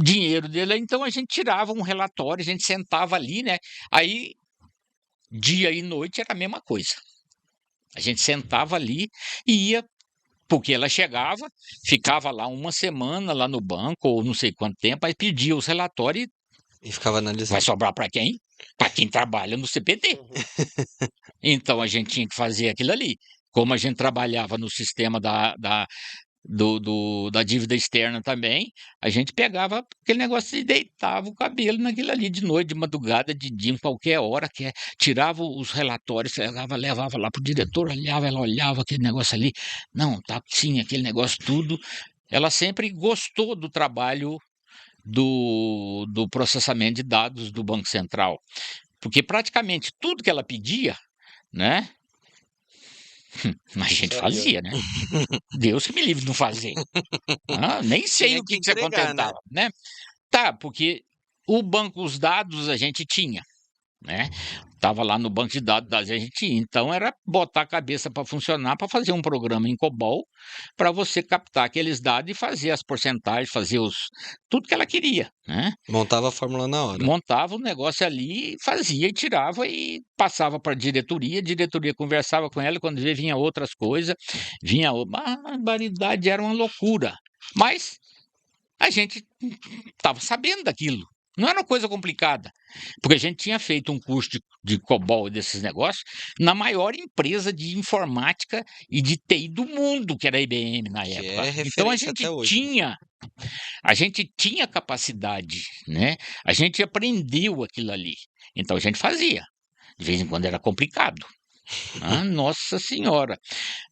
dinheiro dele, então a gente tirava um relatório, a gente sentava ali, né, aí dia e noite era a mesma coisa. A gente sentava ali e ia, porque ela chegava, ficava lá uma semana lá no banco, ou não sei quanto tempo, aí pedia os relatórios
E ficava
e vai
analisando.
sobrar para quem? Para quem trabalha no CPT. Então a gente tinha que fazer aquilo ali. Como a gente trabalhava no sistema da dívida externa também, a gente pegava aquele negócio e deitava o cabelo naquilo ali de noite, de madrugada, de dia, em qualquer hora, tirava os relatórios, levava lá para o diretor, ela olhava aquele negócio ali, não, tá sim, aquele negócio tudo. Ela sempre gostou do trabalho do processamento de dados do Banco Central, porque praticamente tudo que ela pedia, né, a gente
Saía.
fazia, né? Deus que me livre de não fazer. Nem sei
Tinha
o
que
que você
entregar, né?
contentava, né? Tá, porque o banco, os dados a gente tinha, né? Tava lá no banco de dados a gente tinha. Então era botar a cabeça para funcionar, para fazer um programa em COBOL, para você captar aqueles dados e fazer as porcentagens, fazer tudo que ela queria, né?
Montava a fórmula na hora.
Montava o negócio ali, fazia e tirava e passava para a diretoria conversava com ela, quando vinha outras coisas, vinha a barbaridade, era uma loucura. Mas a gente estava sabendo daquilo. Não era uma coisa complicada, porque a gente tinha feito um curso de COBOL desses negócios na maior empresa de informática e de TI do mundo, que era a IBM na
Que
época.
é
Então
referência até hoje.
a gente tinha capacidade, né? A gente aprendeu aquilo ali. Então a gente fazia. De vez em quando era complicado. Nossa Senhora.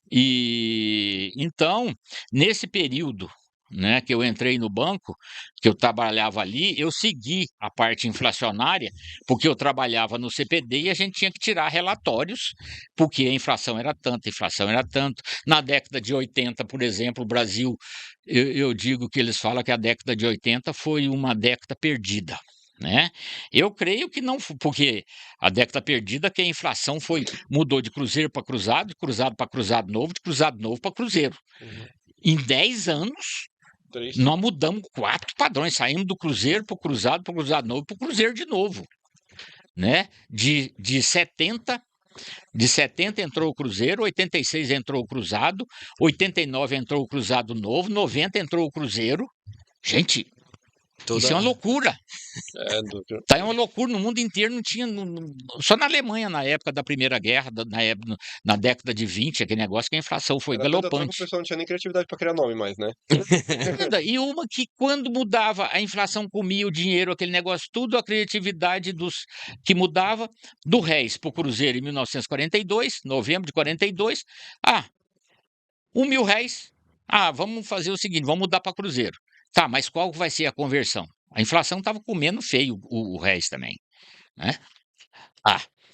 E então, nesse período, né, que eu entrei no banco, que eu trabalhava ali, eu segui a parte inflacionária, porque eu trabalhava no CPD e a gente tinha que tirar relatórios, porque a inflação era tanta, a inflação era tanto. Na década de 80, por exemplo, o Brasil, eu digo que eles falam que a década de 80 foi uma década perdida. Né? Eu creio que não, porque a década perdida que a inflação mudou de cruzeiro para cruzado, de cruzado para cruzado novo, de cruzado novo para cruzeiro. Em 10 anos, nós mudamos 4 padrões, saímos do cruzeiro para o cruzado novo, para o cruzeiro de novo. Né? De 70 entrou o cruzeiro, 86 entrou o cruzado, 89 entrou o cruzado novo, 90 entrou o cruzeiro. Gente, isso é uma loucura. Tá, é uma loucura no mundo inteiro, não tinha. Só na Alemanha, na época da Primeira Guerra, na década de 20, aquele negócio que a inflação foi
Era tanta troca, o
galopante.
pessoal não tinha nem criatividade pra criar nome mais, né?
E uma que, quando mudava, a inflação comia o dinheiro, aquele negócio, tudo, a criatividade que mudava do réis para o cruzeiro em 1942, novembro de 42. R$1.000. Vamos fazer o seguinte, vamos mudar para cruzeiro. Tá, mas qual vai ser a conversão? A inflação estava comendo feio o réis também, né?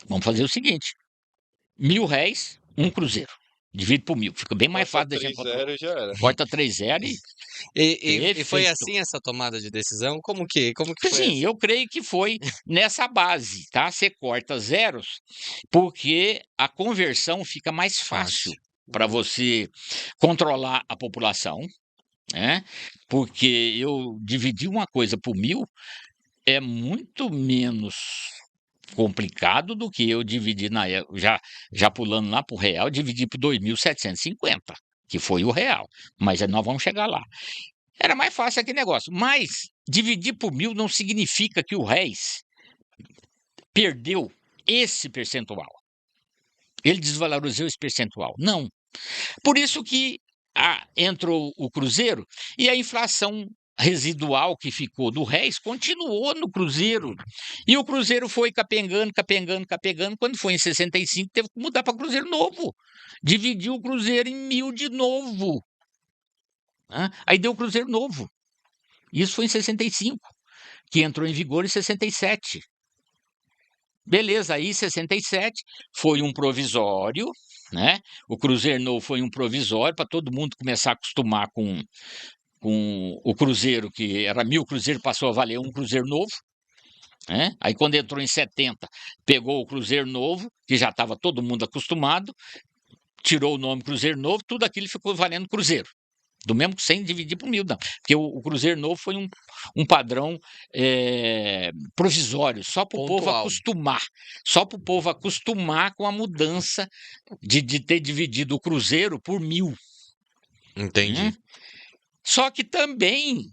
Vamos fazer o seguinte, R$1.000, um cruzeiro. Divide por 1.000, fica bem mais fácil da gente controlar.
3-0 já era.
Corta 3-0
E foi
Perfeito.
assim essa tomada de decisão? Como que foi?
Sim, eu creio que foi nessa base, tá? Você corta zeros, porque a conversão fica mais fácil para você controlar a população, né? Porque eu dividir uma coisa por 1.000 é muito menos complicado do que eu dividir já pulando lá para o real, dividir por 2.750, que foi o real. Mas nós vamos chegar lá. Era mais fácil aquele negócio. Mas dividir por 1.000 não significa que o réis perdeu esse percentual. Ele desvalorizou esse percentual. Não. Por isso que entrou o Cruzeiro e a inflação residual que ficou do réis continuou no Cruzeiro. E o Cruzeiro foi capengando. Quando foi em 65, teve que mudar para Cruzeiro novo. Dividiu o Cruzeiro em 1000 de novo. Aí deu o Cruzeiro novo. Isso foi em 65, que entrou em vigor em 67. Beleza, aí 67 foi um provisório, né? O Cruzeiro novo foi um provisório para todo mundo começar a acostumar com o Cruzeiro, que era 1000 Cruzeiro, passou a valer um Cruzeiro novo. Né? Aí quando entrou em 70, pegou o Cruzeiro novo, que já estava todo mundo acostumado, tirou o nome Cruzeiro novo, tudo aquilo ficou valendo Cruzeiro. Do mesmo que sem dividir por 1000, não. Porque o Cruzeiro novo foi um padrão provisório, só para o povo
Pontual.
acostumar. Só para o povo acostumar com a mudança de ter dividido o Cruzeiro por 1000.
Entendi.
Só que também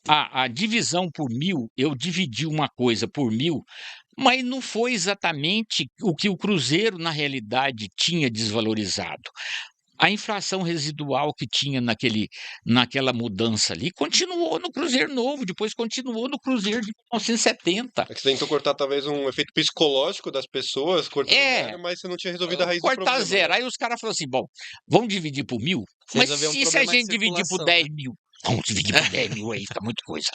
a divisão por 1000, eu dividi uma coisa por 1000, mas não foi exatamente o que o Cruzeiro, na realidade, tinha desvalorizado. A inflação residual que tinha naquela mudança ali continuou no Cruzeiro novo, depois continuou no Cruzeiro de 1970.
É que você tentou cortar talvez um efeito psicológico das pessoas, cortando zero, mas você não tinha resolvido a raiz do
Cortar
problema.
zero.
Né?
Aí os caras falaram assim, bom, vamos dividir por 1000?
Você
Mas
resolveu um
se a
problema de
gente dividir por
circulação,
10 mil? Vamos dividir por 10 mil aí, fica muita coisa.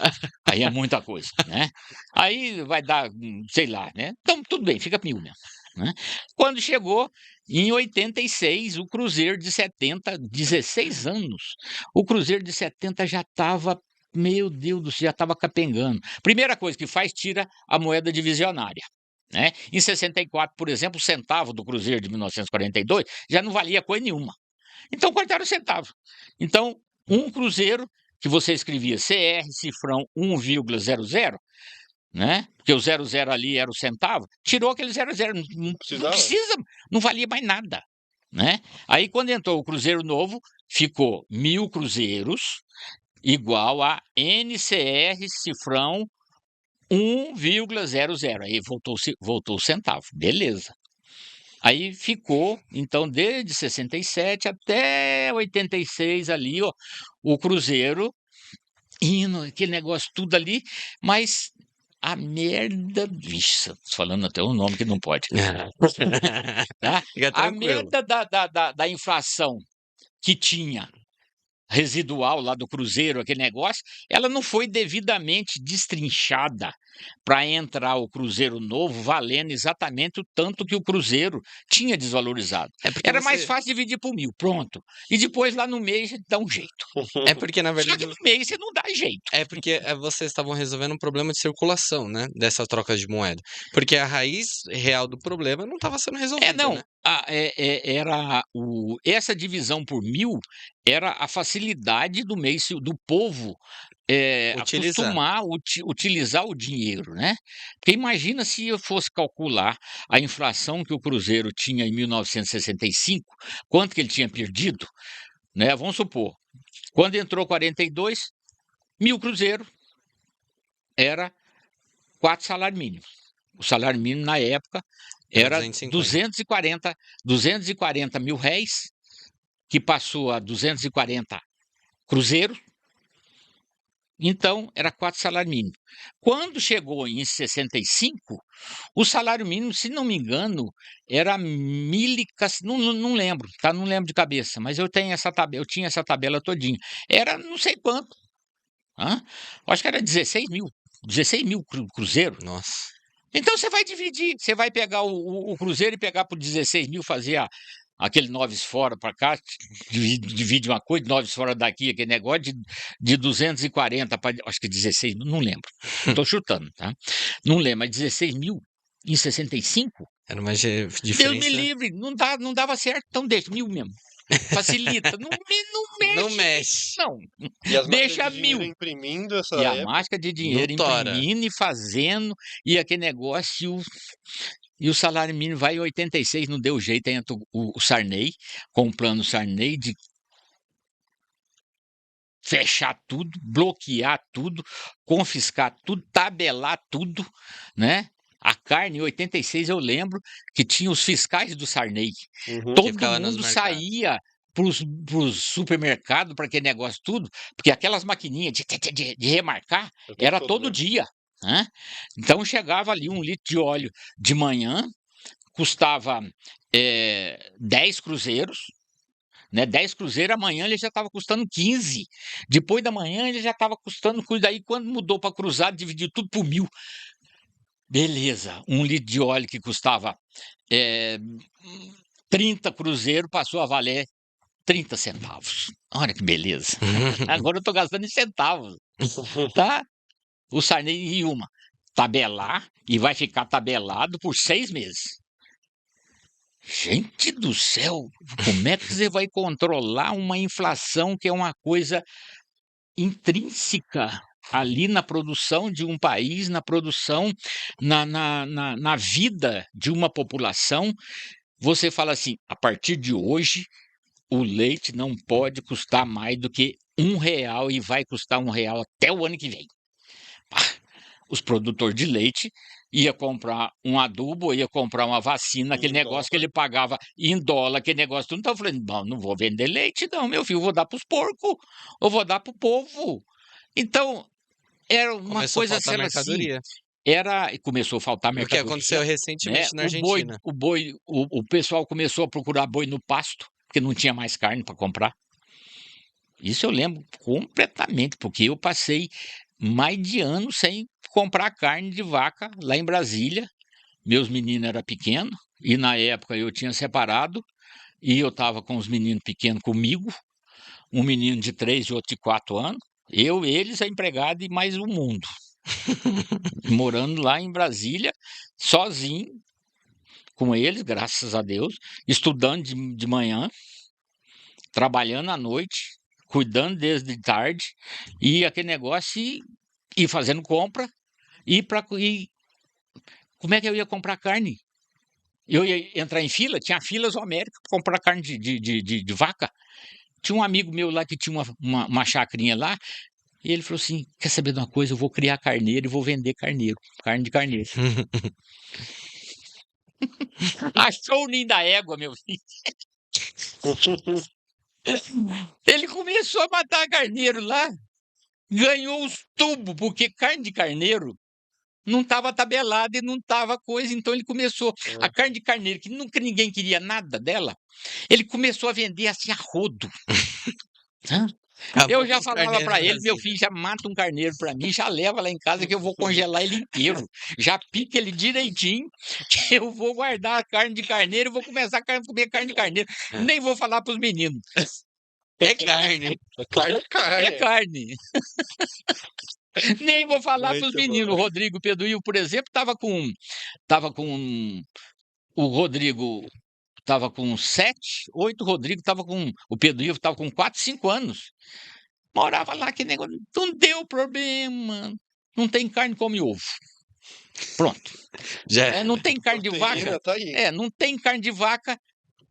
Aí é muita coisa, né? Aí vai dar, sei lá, né? Então, tudo bem, fica 1000 mesmo. Né? Quando chegou em 86, o Cruzeiro de 70, 16 anos, o Cruzeiro de 70 já estava, meu Deus do céu, já estava capengando. Primeira coisa que faz, tira a moeda divisionária. Né? Em 64, por exemplo, o centavo do Cruzeiro de 1942 já não valia coisa nenhuma. Então cortaram o centavo. Então, um Cruzeiro, que você escrevia CR, cifrão 1,00, né? Porque o 00 ali era o centavo, tirou aquele 00, não precisa, não valia mais nada. Né? Aí, quando entrou o Cruzeiro novo, ficou 1000 cruzeiros igual a NCR, cifrão 1,00. Aí voltou o centavo. Beleza. Aí ficou, então, desde 67 até 86 ali, ó, o Cruzeiro indo, aquele negócio tudo ali, mas a merda, vixe, falando até o nome que não pode. Tá?
Fica
A
tranquilo.
merda da inflação que tinha residual lá do Cruzeiro, aquele negócio, ela não foi devidamente destrinchada para entrar o Cruzeiro novo valendo exatamente o tanto que o Cruzeiro tinha desvalorizado. Era mais fácil dividir por 1000, pronto. E depois lá no meio você dá um jeito.
É porque, na
Só
verdade,
que no meio você não dá jeito.
é porque vocês estavam resolvendo um problema de circulação, né? Dessa troca de moeda. Porque a raiz real do problema não estava sendo resolvida,
Não.
né?
Essa divisão por 1000 era a facilidade do povo
Utilizar.
acostumar utilizar o dinheiro, né? Porque imagina se eu fosse calcular a inflação que o Cruzeiro tinha em 1965, quanto que ele tinha perdido, né? Vamos supor, quando entrou 42, 1000 Cruzeiro era 4 salários mínimos. O salário mínimo na época era 240 mil réis, que passou a 240 cruzeiros. Então, era 4 salários mínimos. Quando chegou em 65, o salário mínimo, se não me engano, era não lembro, tá? Não lembro de cabeça, mas eu tinha essa tabela todinha. Era não sei quanto. Acho que era 16 mil cruzeiro.
Nossa.
Então você vai dividir, você vai pegar o Cruzeiro e pegar por 16 mil, fazer aquele 9 fora para cá, divide uma coisa, 9 fora daqui, aquele negócio de 240 para, acho que 16 mil, não lembro. Estou chutando, tá? Não lembro, mas 16 mil em 65?
Era uma diferença.
Deus me livre, não dava certo, então deixa 1000 mesmo. Facilita, não mexe. Não.
E as
Deixa
máquinas de dinheiro
1000.
imprimindo essa
E a
época.
máquina de dinheiro imprimindo e fazendo, e aquele negócio, e o salário mínimo vai em 86, não deu jeito, aí entra o Sarney, com o plano Sarney de fechar tudo, bloquear tudo, confiscar tudo, tabelar tudo, né? A carne, em 86, eu lembro que tinha os fiscais do Sarney.
Uhum.
Todo
ficava nos
mundo
mercados.
saía pros supermercados, para aquele negócio tudo, porque aquelas maquininhas de remarcar
O tempo
era
todo,
todo
né?
dia, né? Então chegava ali 1 litro de óleo de manhã, custava 10 cruzeiros, né? 10 cruzeiros, amanhã ele já estava custando 15. Depois da manhã ele já estava custando, daí quando mudou para cruzado, dividiu tudo por 1.000. Beleza, 1 litro de óleo que custava 30 cruzeiros passou a valer 30 centavos. Olha que beleza. Agora eu estou gastando em centavos, tá? O Sarney e uma, tabelar e vai ficar tabelado por 6 meses. Gente do céu, como é que você vai controlar uma inflação que é uma coisa intrínseca ali na produção de um país, na produção, na vida de uma população? Você fala assim, a partir de hoje, o leite não pode custar mais do que R$ 1 e vai custar R$ 1 até o ano que vem. Os produtores de leite ia comprar um adubo, ia comprar uma vacina, aquele negócio que ele pagava em dólar, aquele negócio tudo. Então eu falei, não vou vender leite não, meu filho, vou dar para os porcos, ou vou dar para o povo. Então, era uma
Começou a
coisa
faltar
assim,
mercadoria.
começou a faltar
O que
mercadoria,
aconteceu
né?
recentemente na
O boi,
Argentina.
o pessoal começou a procurar boi no pasto, porque não tinha mais carne para comprar. Isso eu lembro completamente, porque eu passei mais de ano sem comprar carne de vaca lá em Brasília. Meus meninos eram pequenos, e na época eu tinha separado, e eu estava com os meninos pequenos comigo, um menino de 3 e outro de 4 anos, eu, eles, a empregada e mais o mundo. Morando lá em Brasília, sozinho, com eles, graças a Deus, estudando de manhã, trabalhando à noite, cuidando desde tarde, e aquele negócio e fazendo compra, e como é que eu ia comprar carne? Eu ia entrar em fila, tinha filas América para comprar carne de vaca. Tinha um amigo meu lá que tinha uma chacrinha lá, e ele falou assim: quer saber de uma coisa? Eu vou criar carneiro e vou vender carneiro, carne de carneiro. Achou o ninho da égua, meu filho. Ele começou a matar carneiro lá, ganhou os tubos, porque carne de carneiro não estava tabelada e não estava coisa, então ele começou. A carne de carneiro, que nunca ninguém queria nada dela, ele começou a vender assim a rodo.
Acabou
Eu
com
já
os
falava
carneiros
para
no
ele, meu
Brasil.
filho, já mata um carneiro para mim, já leva lá em casa que eu vou congelar ele inteiro. Já pica ele direitinho, que eu vou guardar a carne de carneiro e vou começar a comer carne de carneiro. Nem vou falar para os meninos.
É carne.
Carne é
É
carne.
carne. Nem vou falar para os
Muito
meninos. O
bom.
Rodrigo Pedro, por exemplo, o Rodrigo estava com 7, 8, o Rodrigo estava com. O Pedro Ivo estava com 4, 5 anos. Morava lá, que negócio. Não deu problema. Não tem carne, come ovo. Pronto.
Já.
Não tem carne de
Proteína
vaca.
tá aí.
Não tem carne de vaca.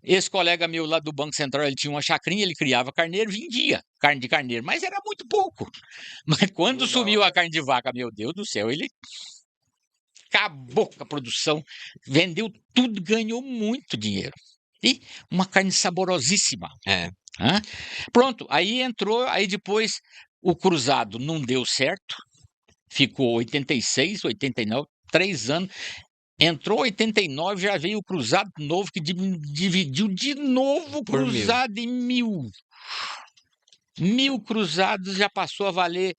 Esse colega meu lá do Banco Central, ele tinha uma chacrinha, ele criava carneiro, vendia carne de carneiro, mas era muito pouco. Mas quando
Não
sumiu
dava.
a carne de vaca, meu Deus do céu, ele acabou com a produção, vendeu tudo, ganhou muito dinheiro. E uma carne saborosíssima.
É.
Pronto, aí entrou, aí depois o cruzado não deu certo, ficou 86, 89, 3 anos. Entrou 89, já veio o cruzado novo, que dividiu de novo o
Por 1.000.
cruzado em 1.000. 1.000 cruzados já passou a valer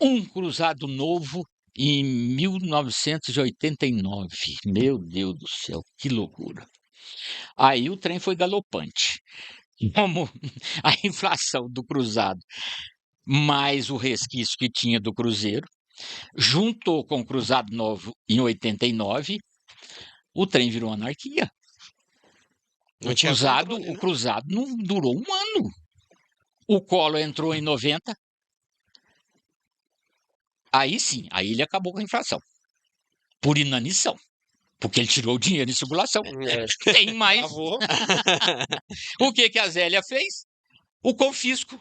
um cruzado novo em 1989. Meu Deus do céu, que loucura. Aí o trem foi galopante. Como a inflação do cruzado, mais o resquício que tinha do cruzeiro, juntou com o cruzado novo em 89, o trem virou anarquia.
Não tinha controle,
O
né?
cruzado não durou um ano. O Collor entrou em 90. Aí sim, aí ele acabou com a inflação. Por inanição. Porque ele tirou o dinheiro em circulação. Tem mais.
Travou.
O que a Zélia fez? O confisco.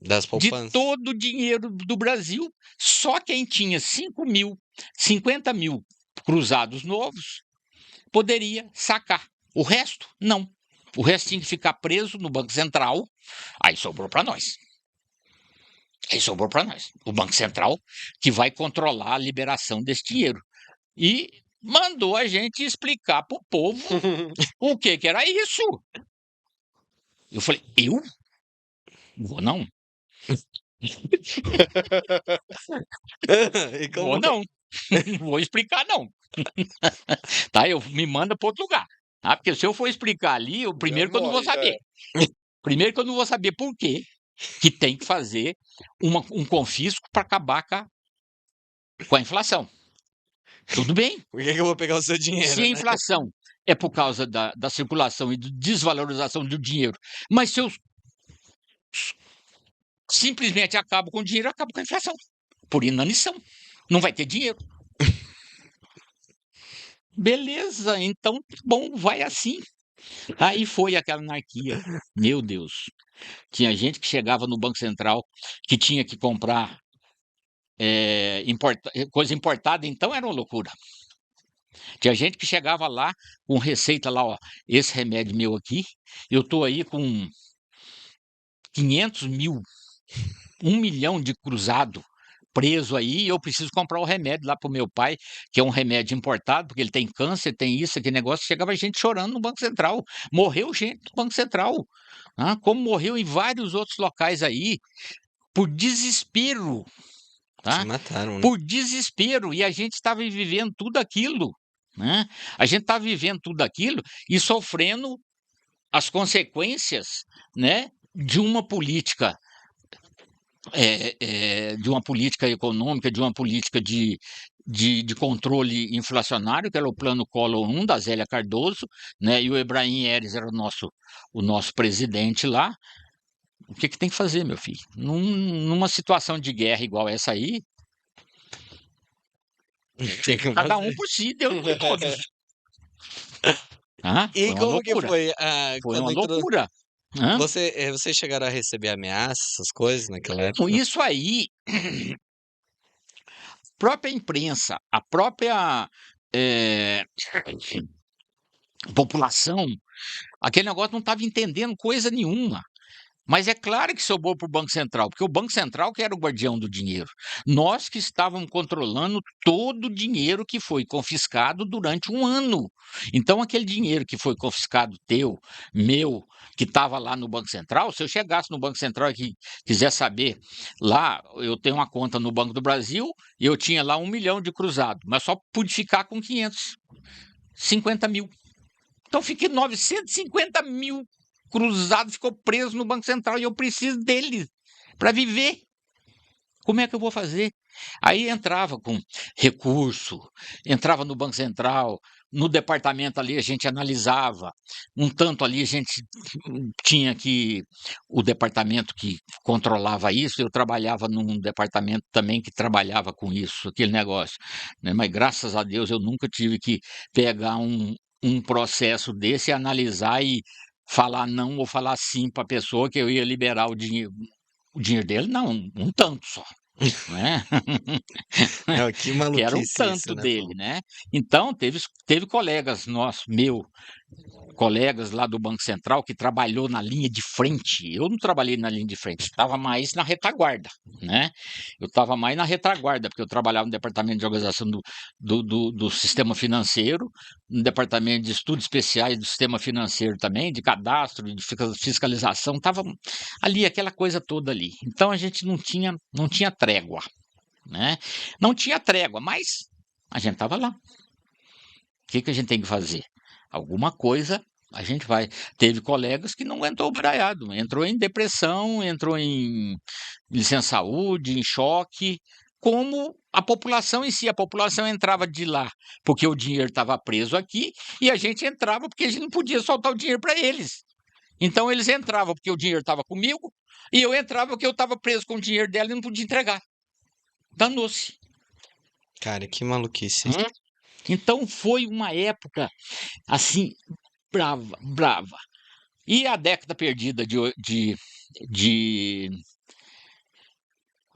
Das
de
poupanças.
todo o dinheiro do Brasil. Só quem tinha 50 mil cruzados novos poderia sacar. O resto, não. O resto tinha que ficar preso no Banco Central. Aí sobrou para nós. O Banco Central que vai controlar a liberação desse dinheiro. E mandou a gente explicar para o povo o que era isso. Eu falei, eu? Vou não.
E
Vou
como...
não. Não vou explicar, não. Tá? Me manda para outro lugar. Tá? Porque se eu for explicar ali, primeiro que eu não vou
morre, já
saber.
é.
Primeiro que eu não vou saber por quê que tem que fazer um confisco para acabar com a inflação. Tudo bem.
Por que eu vou pegar o seu dinheiro,
Se a
né?
inflação é por causa da circulação e da desvalorização do dinheiro, mas se eu simplesmente acabo com o dinheiro, eu acabo com a inflação. Por inanição. Não vai ter dinheiro. Beleza, então, bom, vai assim. Aí foi aquela anarquia. Meu Deus. Tinha gente que chegava no Banco Central que tinha que comprar coisa importada, então era uma loucura. Tinha gente que chegava lá com receita lá, ó, esse remédio meu aqui, eu tô aí com 500 mil, 1 milhão de cruzado preso aí, e eu preciso comprar o remédio lá pro meu pai, que é um remédio importado, porque ele tem câncer, tem isso, aquele negócio. Chegava gente chorando no Banco Central. Morreu gente no Banco Central. Como morreu em vários outros locais aí, por desespero. Tá?
Se mataram, né?
Por desespero. E a gente estava vivendo tudo aquilo. Né? A gente estava vivendo tudo aquilo e sofrendo as consequências, né, de uma política de uma política econômica, de uma política de controle inflacionário, que era o plano Collor 1 da Zélia Cardoso, né? E o Ebrahim Eres era o nosso presidente lá. O que tem que fazer, meu filho? Numa situação de guerra igual essa aí,
Tem que
cada
fazer.
um por si, Deus por todos.
E
Foi uma
como que
loucura.
foi
Foi
quando
uma
entrou...
loucura.
Vocês chegaram a receber ameaças, essas coisas naquela época?
Isso aí, própria imprensa, a própria população, aquele negócio não estava entendendo coisa nenhuma. Mas é claro que sobrou para o Banco Central, porque o Banco Central que era o guardião do dinheiro. Nós que estávamos controlando todo o dinheiro que foi confiscado durante um ano. Então, aquele dinheiro que foi confiscado teu, meu, que estava lá no Banco Central, se eu chegasse no Banco Central e quiser saber, lá eu tenho uma conta no Banco do Brasil e eu tinha lá 1 milhão de cruzado, mas só pude ficar com 550 mil. Então, fiquei 950 mil cruzado, ficou preso no Banco Central e eu preciso dele para viver. Como é que eu vou fazer? Aí entrava com recurso, entrava no Banco Central, no departamento ali a gente analisava, um tanto ali a gente tinha o departamento que controlava isso, eu trabalhava num departamento também que trabalhava com isso, aquele negócio, né? Mas graças a Deus eu nunca tive que pegar um processo desse, analisar e falar não ou falar sim para a pessoa que eu ia liberar o dinheiro dele, não, um tanto só. Né?
Que
Que era um
maluquice
tanto
isso, né,
dele,
pô?
né? Então, teve colegas nossos, colegas lá do Banco Central que trabalhou na linha de frente. Eu não trabalhei na linha de frente, estava mais na retaguarda, né? Eu estava mais na retaguarda, porque eu trabalhava no departamento de organização do sistema financeiro, no departamento de estudos especiais do sistema financeiro também, de cadastro, de fiscalização, estava ali, aquela coisa toda ali. Então a gente não tinha trégua, né? Não tinha trégua, mas a gente estava lá. O que a gente tem que fazer? Alguma coisa a gente vai. Teve colegas que não aguentou o braiado, entrou em depressão, entrou em licença-saúde, em choque, como a população em si. A população entrava de lá porque o dinheiro estava preso aqui e a gente entrava porque a gente não podia soltar o dinheiro para eles. Então eles entravam porque o dinheiro estava comigo e eu entrava porque eu estava preso com o dinheiro dela e não podia entregar. Danou-se.
Cara, que maluquice.
Então foi uma época assim brava. E a década perdida de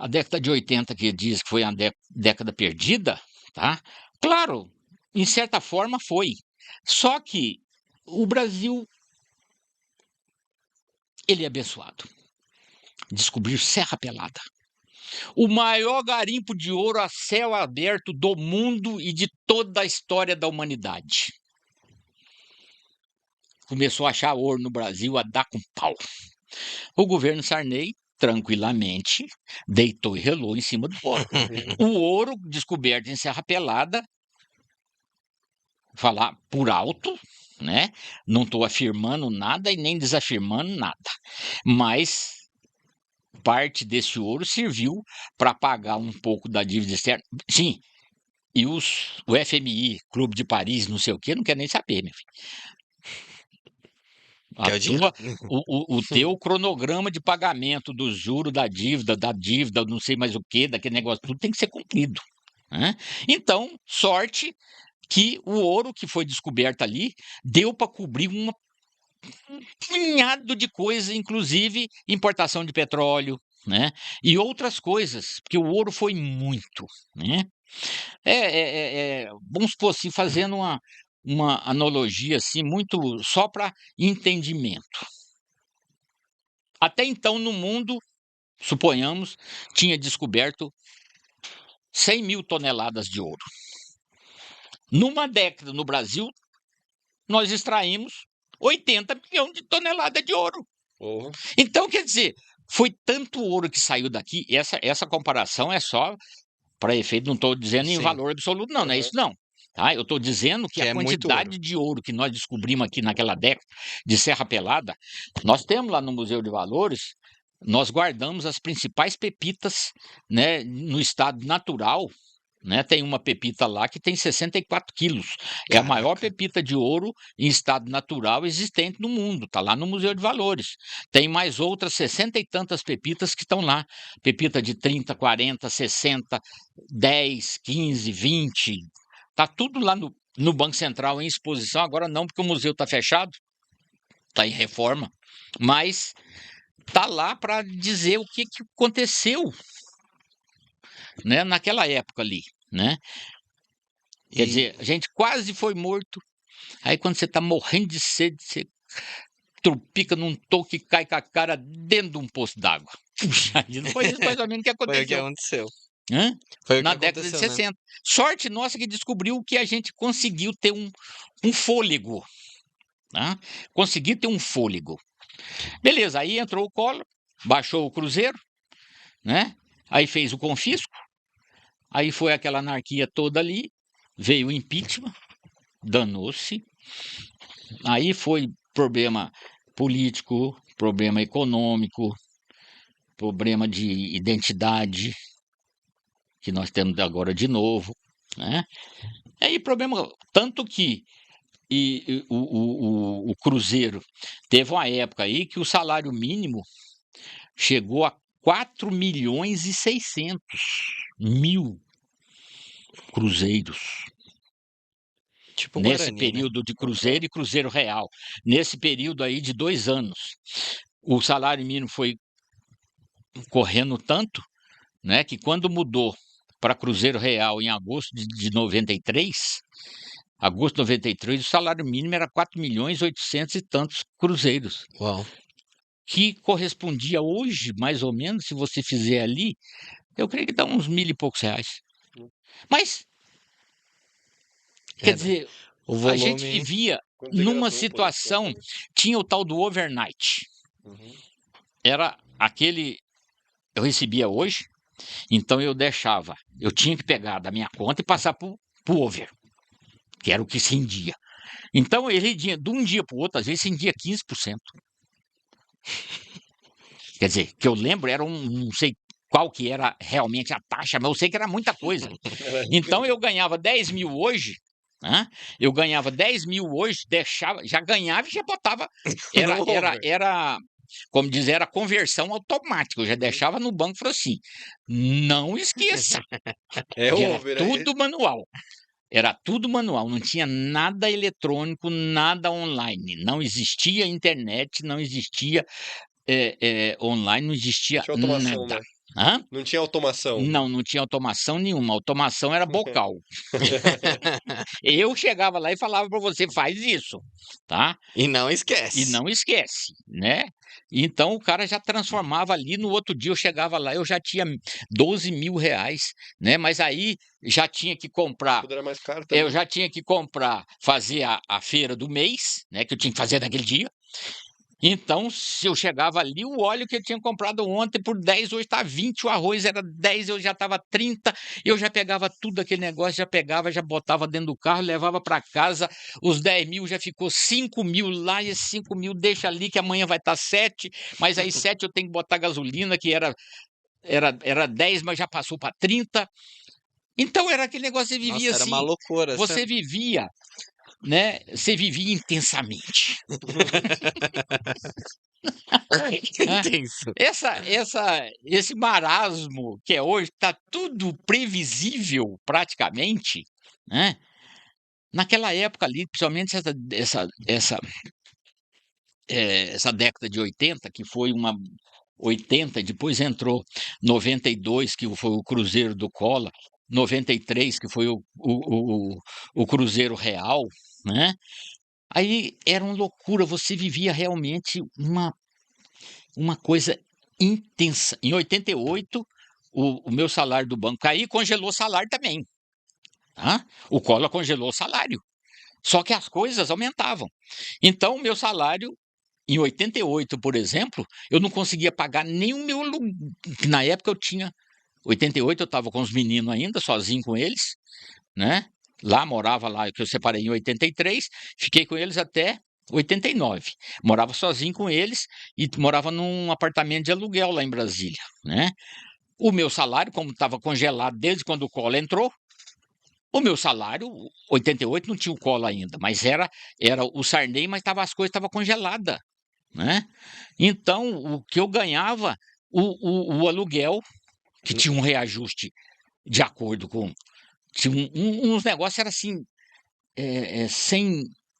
a década de 80 que diz que foi a década perdida, tá? Claro, em certa forma foi. Só que o Brasil, ele é abençoado. Descobrir Serra Pelada. O maior garimpo de ouro a céu aberto do mundo e de toda a história da humanidade. Começou a achar ouro no Brasil a dar com pau. O governo Sarney, tranquilamente, deitou e relou em cima do ouro. O ouro descoberto em Serra Pelada, falar por alto, né? Não estou afirmando nada e nem desafirmando nada. Mas parte desse ouro serviu para pagar um pouco da dívida externa. Sim, e o FMI, Clube de Paris, não sei o quê, não quer nem saber, meu filho.
Quer o dinheiro?
O teu cronograma de pagamento dos juros da dívida, não sei mais o que, daquele negócio, tudo tem que ser cumprido. Né? Então, sorte que o ouro que foi descoberto ali deu para cobrir um punhado de coisa, inclusive importação de petróleo, né? E outras coisas, porque o ouro foi muito, né? Vamos supor assim, fazendo uma analogia assim, muito só para entendimento. Até então, no mundo, suponhamos, tinha descoberto 100 mil toneladas de ouro. Numa década, no Brasil, nós extraímos 80 milhões de toneladas de ouro.
Porra.
Então, quer dizer, foi tanto ouro que saiu daqui, essa comparação é só para efeito, não estou dizendo em
Sim.
valor absoluto, não é isso não. Tá? Eu estou dizendo que
Que
a
é muito
quantidade de ouro que nós descobrimos aqui naquela década de Serra Pelada, nós temos lá no Museu de Valores, nós guardamos as principais pepitas, né, no estado natural, né? Tem uma pepita lá que tem 64 quilos. É a maior
Caraca.
pepita de ouro em estado natural existente no mundo. Está lá no Museu de Valores. Tem mais outras 60 e tantas pepitas que estão lá. Pepita de 30, 40, 60, 10, 15, 20. Está tudo lá no Banco Central em exposição. Agora não, porque o museu está fechado. Está em reforma. Mas está lá para dizer o que aconteceu, né, naquela época ali, né? Quer dizer, a gente quase foi morto. Aí quando você está morrendo de sede, você trupica num toque e cai com a cara dentro de um poço d'água. Puxa vida, foi isso mais ou menos que
Foi o que
aconteceu.
aconteceu.
Hã?
Foi o
Na
que
década de
aconteceu, né?
60. Sorte nossa que descobriu que a gente conseguiu ter um fôlego. Tá? Conseguiu ter um fôlego. Beleza, aí entrou o Collor, baixou o Cruzeiro, né? Aí fez o confisco, aí foi aquela anarquia toda ali, veio o impeachment, danou-se. Aí foi problema político, problema econômico, problema de identidade, que nós temos agora de novo, né? Aí problema, tanto que o Cruzeiro teve uma época aí que o salário mínimo chegou a 4 milhões e 600 mil cruzeiros.
Tipo
Nesse
Guarani, né?
período de Cruzeiro e Cruzeiro Real. Nesse período aí de 2 anos. O salário mínimo foi correndo tanto, né, que quando mudou para Cruzeiro Real em agosto de 93, agosto de 93, o salário mínimo era 4 milhões e 800 e tantos cruzeiros,
Uau.
que correspondia hoje, mais ou menos, se você fizer ali, eu creio que dá uns 1.000 e poucos reais. Mas, quer
Era.
dizer,
O
a gente
volume.
vivia
Quanto é que era
numa
teu,
situação, tinha o tal do overnight.
Uhum.
Era aquele, eu recebia hoje, então eu tinha que pegar da minha conta e passar pro over, que era o que se rendia. Então ele de um dia para o outro, às vezes rendia 15%. Quer dizer, que eu lembro era não sei qual que era realmente a taxa, mas eu sei que era muita coisa. Então eu ganhava 10 mil hoje, né? Eu ganhava 10 mil hoje, deixava, já ganhava e já botava. Era, como diz, era conversão automática. Eu já deixava no banco e falou assim: não esqueça.
É
Era
over,
tudo manual. Era tudo manual, não tinha nada eletrônico, nada online. Não existia internet, não existia online, não existia
Tinha automação,
nada.
né?
Hã?
Não tinha automação.
Não tinha automação nenhuma. A automação era bocal. Eu chegava lá e falava para você, faz isso, tá?
E não
E
esquece.
não esquece, né? Então o cara já transformava ali, no outro dia eu chegava lá, eu já tinha 12 mil reais, né? Mas aí já tinha que comprar,
Tudo era mais caro
eu
também.
já tinha que comprar, fazer a feira do mês, né? Que eu tinha que fazer naquele dia. Então, se eu chegava ali, o óleo que eu tinha comprado ontem por 10, hoje está 20, o arroz era 10, eu já estava 30, eu já pegava tudo aquele negócio, já pegava, já botava dentro do carro, levava para casa, os 10 mil já ficou 5 mil lá, e esses 5 mil deixa ali que amanhã vai estar 7, mas aí 7 eu tenho que botar gasolina, que era 10, mas já passou para 30. Então era aquele negócio, você vivia
Nossa, era uma
assim,
loucura.
você vivia, né? Você vivia intensamente. né?
Intenso.
Esse marasmo que é hoje, está tudo previsível praticamente, né? Naquela época ali, principalmente essa década de 80, que foi uma 80, depois entrou 92, que foi o Cruzeiro do Collor, 93, que foi o Cruzeiro Real, né? Aí era uma loucura, você vivia realmente uma coisa intensa. Em 88, o meu salário do banco caiu e congelou o salário também. Tá? O Collor congelou o salário. Só que as coisas aumentavam. Então, o meu salário, em 88, por exemplo, eu não conseguia pagar nem o meu aluguel. Na época eu tinha. 88 eu estava com os meninos ainda, sozinho com eles, né? Lá, morava lá, que eu separei em 83, fiquei com eles até 89. Morava sozinho com eles e morava num apartamento de aluguel lá em Brasília, né? O meu salário, como estava congelado desde quando o Collor entrou, o meu salário, 88 não tinha o Collor ainda, mas era o Sarney, mas as coisas estavam congeladas, né? Então, o que eu ganhava, o aluguel, que tinha um reajuste de acordo com. Tinha uns negócios, era assim,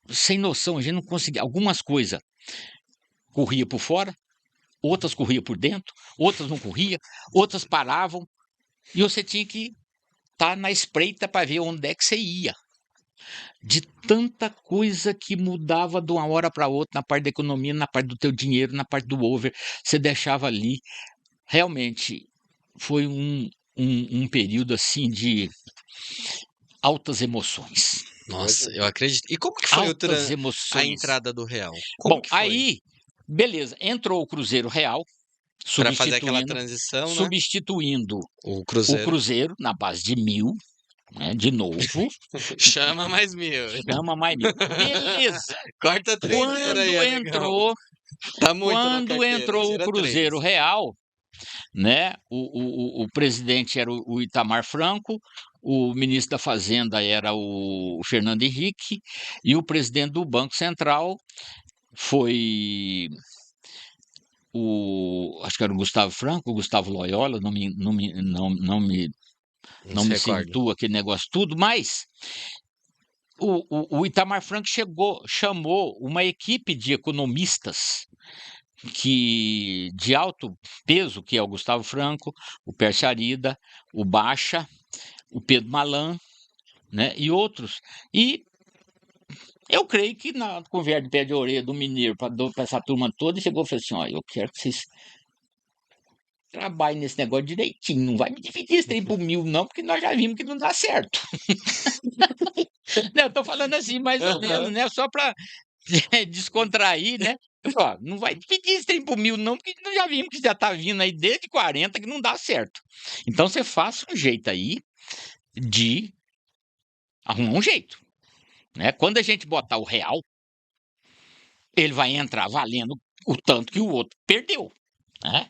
sem noção, a gente não conseguia. Algumas coisas corria por fora, outras corria por dentro, outras não corria, outras paravam, e você tinha que estar na espreita para ver onde é que você ia. De tanta coisa que mudava de uma hora para outra, na parte da economia, na parte do teu dinheiro, na parte do over, você deixava ali. Realmente, foi um período assim de altas emoções.
Nossa, eu acredito. E como que foi
Altas
a
emoções.
entrada do real? Como
Bom,
que foi?
aí, beleza, entrou o Cruzeiro Real,
Para fazer aquela transição, né?
substituindo
O
o
Cruzeiro.
Cruzeiro na base de 1.000, né, de novo,
Chama mais 1.000.
chama mais 1.000. Beleza.
Corta 3 zero aí,
Quando
amigão.
entrou,
Tá muito na
quando
carteira,
entrou o
tira 3.
Cruzeiro Real, né, o presidente era o Itamar Franco, o ministro da Fazenda era o Fernando Henrique, e o presidente do Banco Central foi acho que era o Gustavo Franco, o Gustavo Loyola, não me
se recorda.
situa aquele negócio tudo, mas o Itamar Franco chamou uma equipe de economistas de alto peso, que é o Gustavo Franco, o Pércio Arida, o Baixa, o Pedro Malan, né, e outros. E eu creio que na conversa de pé de orelha do Mineiro para essa turma toda, chegou e falou assim: ó, eu quero que vocês trabalhem nesse negócio direitinho, não vai me dividir esse trem por 1.000 não, porque nós já vimos que não dá certo. Não, eu tô falando assim, mais ou menos, né, só para descontrair, né? Ó, não vai dividir esse trem por 1.000 não, porque nós já vimos que já tá vindo aí desde 40 que não dá certo. Então você faça um jeito aí de arrumar um jeito, né? Quando a gente botar o real, ele vai entrar valendo o tanto que o outro perdeu, né?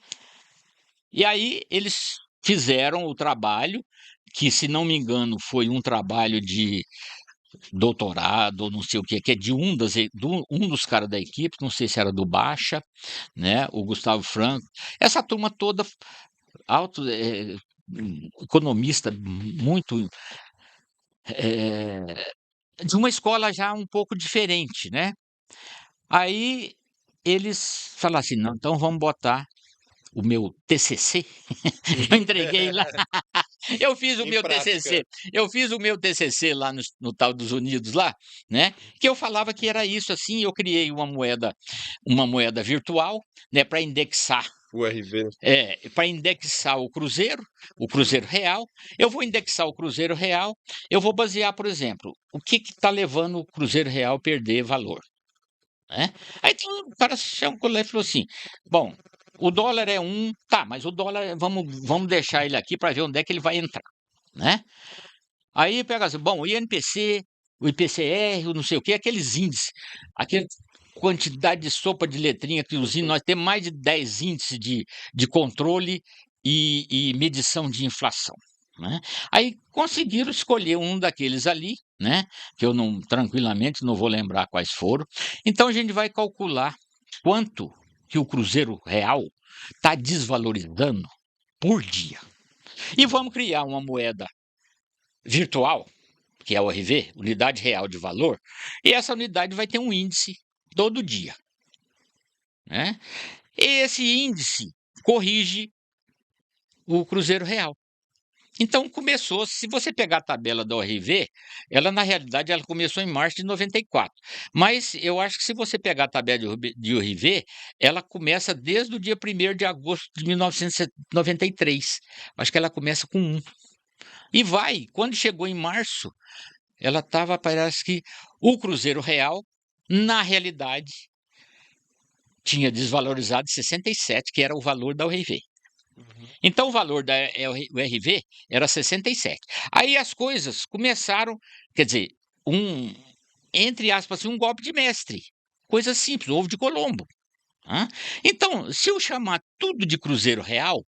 E aí eles fizeram o trabalho, que se não me engano foi um trabalho de doutorado, não sei o que é de um dos caras da equipe, não sei se era do Baixa, né? O Gustavo Franco, essa turma toda economista muito de uma escola já um pouco diferente, né? Aí eles falaram assim, não, então vamos botar o meu TCC, eu entreguei lá, eu fiz o
Em
meu
prática.
TCC, eu fiz o meu TCC lá no tal dos Unidos lá, né? Que eu falava que era isso assim, eu criei uma moeda virtual, né, para indexar.
O RV.
Para indexar o Cruzeiro Real, eu vou indexar o Cruzeiro Real, eu vou basear, por exemplo, o que está levando o Cruzeiro Real a perder valor, né? Aí então, o cara chegou lá e falou assim: bom, o dólar é tá, mas o dólar, vamos deixar ele aqui para ver onde é que ele vai entrar, né? Aí pega assim, bom, o INPC, o IPCR, o não sei o que, aqueles índices, aquela quantidade de sopa de letrinha que os índices, nós temos mais de 10 índices de controle e medição de inflação, né? Aí conseguiram escolher um daqueles ali, né? Que eu não, tranquilamente, não vou lembrar quais foram. Então a gente vai calcular quanto que o Cruzeiro Real está desvalorizando por dia. E vamos criar uma moeda virtual, que é o RV, Unidade Real de Valor, e essa unidade vai ter um índice todo dia, né? E esse índice corrige o Cruzeiro Real. Então começou, se você pegar a tabela da ORV, ela na realidade ela começou em março de 94. Mas eu acho que se você pegar a tabela de ORV, ela começa desde o dia 1º de agosto de 1993. Acho que ela começa com 1. E vai, quando chegou em março, ela estava, parece que o Cruzeiro Real, na realidade, tinha desvalorizado 67, que era o valor da URV. Então, o valor da URV era 67. Aí as coisas começaram, quer dizer, entre aspas, um golpe de mestre. Coisa simples, ovo de Colombo. Tá? Então, se eu chamar tudo de Cruzeiro Real,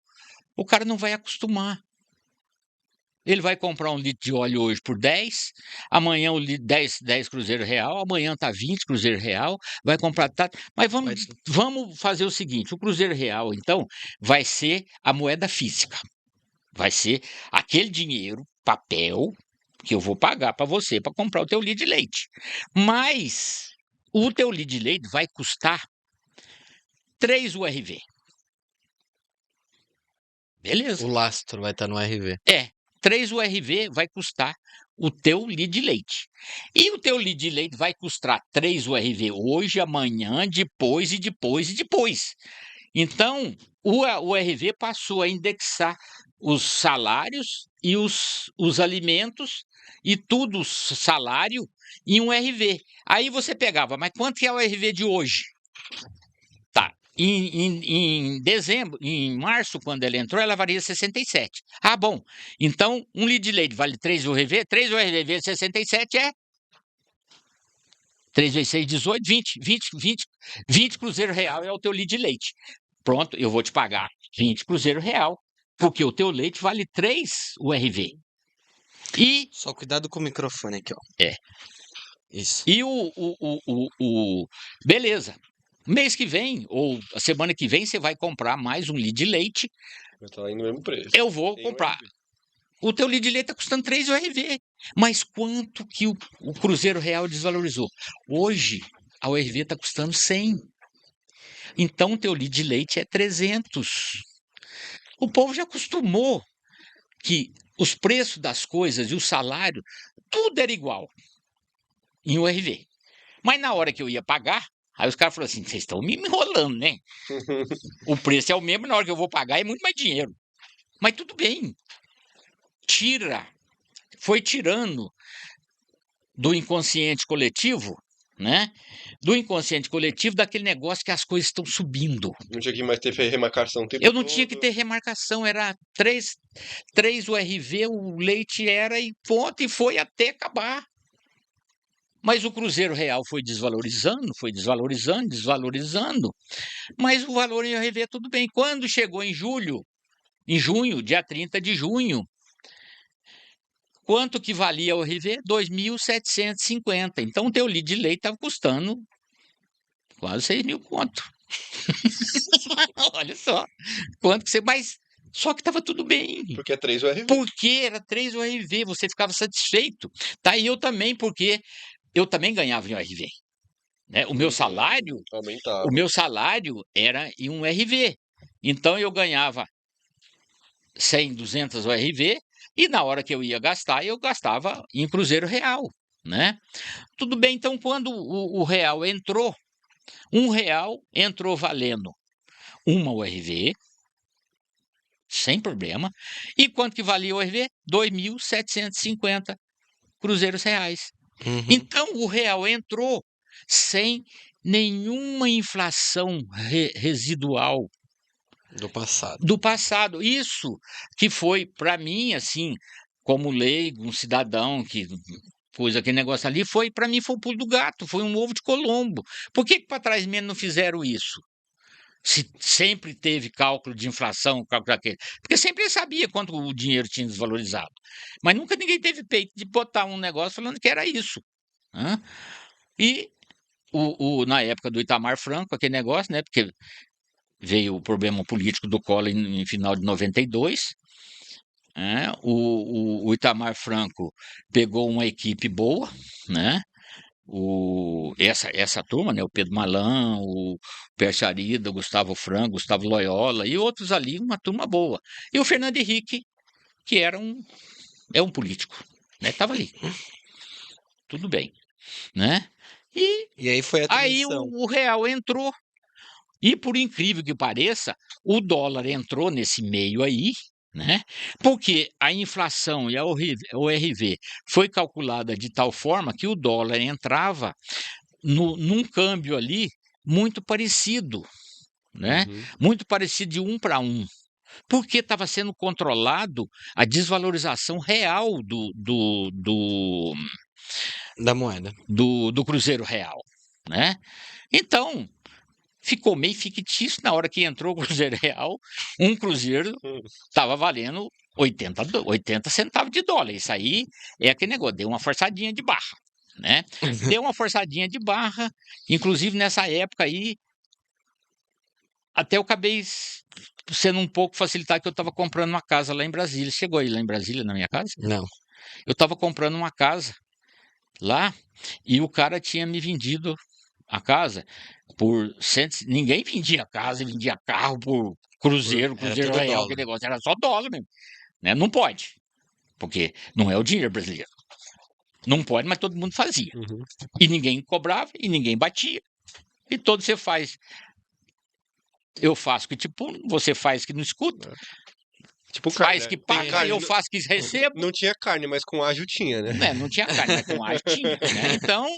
o cara não vai acostumar. Ele vai comprar um litro de óleo hoje por 10, amanhã o 10 Cruzeiro Real, amanhã está 20 Cruzeiro Real, vai comprar. Mas vamos fazer o seguinte: o Cruzeiro Real, então, vai ser a moeda física. Vai ser aquele dinheiro, papel, que eu vou pagar para você para comprar o teu litro de leite. Mas o teu litro de leite vai custar 3 URV. Beleza.
O lastro vai estar no RV.
3 URV vai custar o teu litro de leite. E o teu litro de leite vai custar 3 URV hoje, amanhã, depois e depois e depois. Então, o URV passou a indexar os salários e os alimentos e tudo salário em um RV. Aí você pegava, mas quanto que é o RV de hoje? Tá. Em dezembro, em março, quando ela entrou, ela valia 67. Ah, bom. Então, um litro de leite vale 3 URV, 3 URV vezes 67 é 3 vezes 6, 18, 20 Cruzeiro Real é o teu litro de leite. Pronto, eu vou te pagar 20 Cruzeiro Real, porque o teu leite vale 3 URV. E
Só cuidado com o microfone aqui, ó. Isso.
E beleza. Mês que vem, ou a semana que vem, você vai comprar mais um litro de leite.
Vai estar aí no mesmo preço.
Eu vou
Tem
comprar.
URV.
O teu litro de leite está custando 3 URV. Mas quanto que o Cruzeiro Real desvalorizou? Hoje, a URV está custando 100. Então, o teu litro de leite é 300. O povo já acostumou que os preços das coisas e o salário, tudo era igual em URV. Mas na hora que eu ia pagar, aí os caras falaram assim: vocês estão me enrolando, né? O preço é o mesmo, na hora que eu vou pagar é muito mais dinheiro. Mas tudo bem. Foi tirando do inconsciente coletivo, né? Do inconsciente coletivo, daquele negócio que as coisas estão subindo.
Não tinha que mais ter remarcação o tempo
Eu não tinha que
todo.
ter remarcação, era 3 URV, o leite era e ponto, e foi até acabar. Mas o Cruzeiro Real foi desvalorizando, desvalorizando, mas o valor em URV tudo bem. Quando chegou em junho, dia 30 de junho, quanto que valia o URV? 2.750. Então o teu litro de leite estava custando quase 6 mil conto. Olha só, quanto que você... Mas só que estava tudo bem.
Porque é 3 URV.
Porque era 3 URV, você ficava satisfeito. Tá, e eu também, porque eu também ganhava em URV. Né? O meu salário
Aumentava.
O meu salário era em um RV. Então eu ganhava 100, 200 ORV e na hora que eu ia gastar, eu gastava em cruzeiro real, né? Tudo bem, então quando o real entrou, R$ 1 entrou valendo uma ORV, sem problema. E quanto que valia o ORV? 2.750 cruzeiros reais.
Uhum.
Então o real entrou sem nenhuma inflação residual
Do passado.
do passado. Isso que foi, para mim, assim, como leigo, um cidadão que pôs aquele negócio ali, foi, para mim, foi o pulo do gato, foi um ovo de Colombo. Por que para trás mesmo não fizeram isso? Se sempre teve cálculo de inflação, cálculo daquele. Porque sempre sabia quanto o dinheiro tinha desvalorizado. Mas nunca ninguém teve peito de botar um negócio falando que era isso. Né? E na época do Itamar Franco, aquele negócio, né? Porque veio o problema político do Collor em final de 92. Né? O Itamar Franco pegou uma equipe boa, né? Essa turma, né? O Pedro Malan, o Pércio Arida, o Gustavo Franco, Gustavo Loyola e outros ali, uma turma boa. E o Fernando Henrique, que é um político, né? Tava ali. Tudo bem, né?
E aí foi a
Aí
transição.
o real entrou. E por incrível que pareça, o dólar entrou nesse meio aí, né? Porque a inflação e a ORV foi calculada de tal forma que o dólar entrava num câmbio ali muito parecido, né?
Uhum.
Muito parecido de 1 para 1. Porque estava sendo controlado a desvalorização real
Da moeda.
do cruzeiro real, né? Então, ficou meio fictício na hora que entrou o cruzeiro real, um cruzeiro estava valendo 80 centavos de dólar. Isso aí é aquele negócio, deu uma forçadinha de barra, né? Deu uma forçadinha de barra, inclusive nessa época aí, até eu acabei sendo um pouco facilitado, que eu estava comprando uma casa lá em Brasília. Chegou aí lá em Brasília, na minha casa?
Não.
Eu estava comprando uma casa lá e o cara tinha me vendido a casa por ninguém vendia casa e vendia carro por
Era
cruzeiro
tudo
real,
dólar.
que negócio era só dólar mesmo, né? Não pode, porque não é o dinheiro brasileiro. Não pode, mas todo mundo fazia.
Uhum.
E ninguém cobrava e ninguém batia. E todo você faz. Eu faço que tipo, você faz que não escuta,
Tipo
faz
carne,
que
né? Tem
paga,
carne,
eu faço que recebo.
não tinha carne, mas com ágil tinha, né?
Né? Não tinha carne, mas com ágio tinha, né? Então,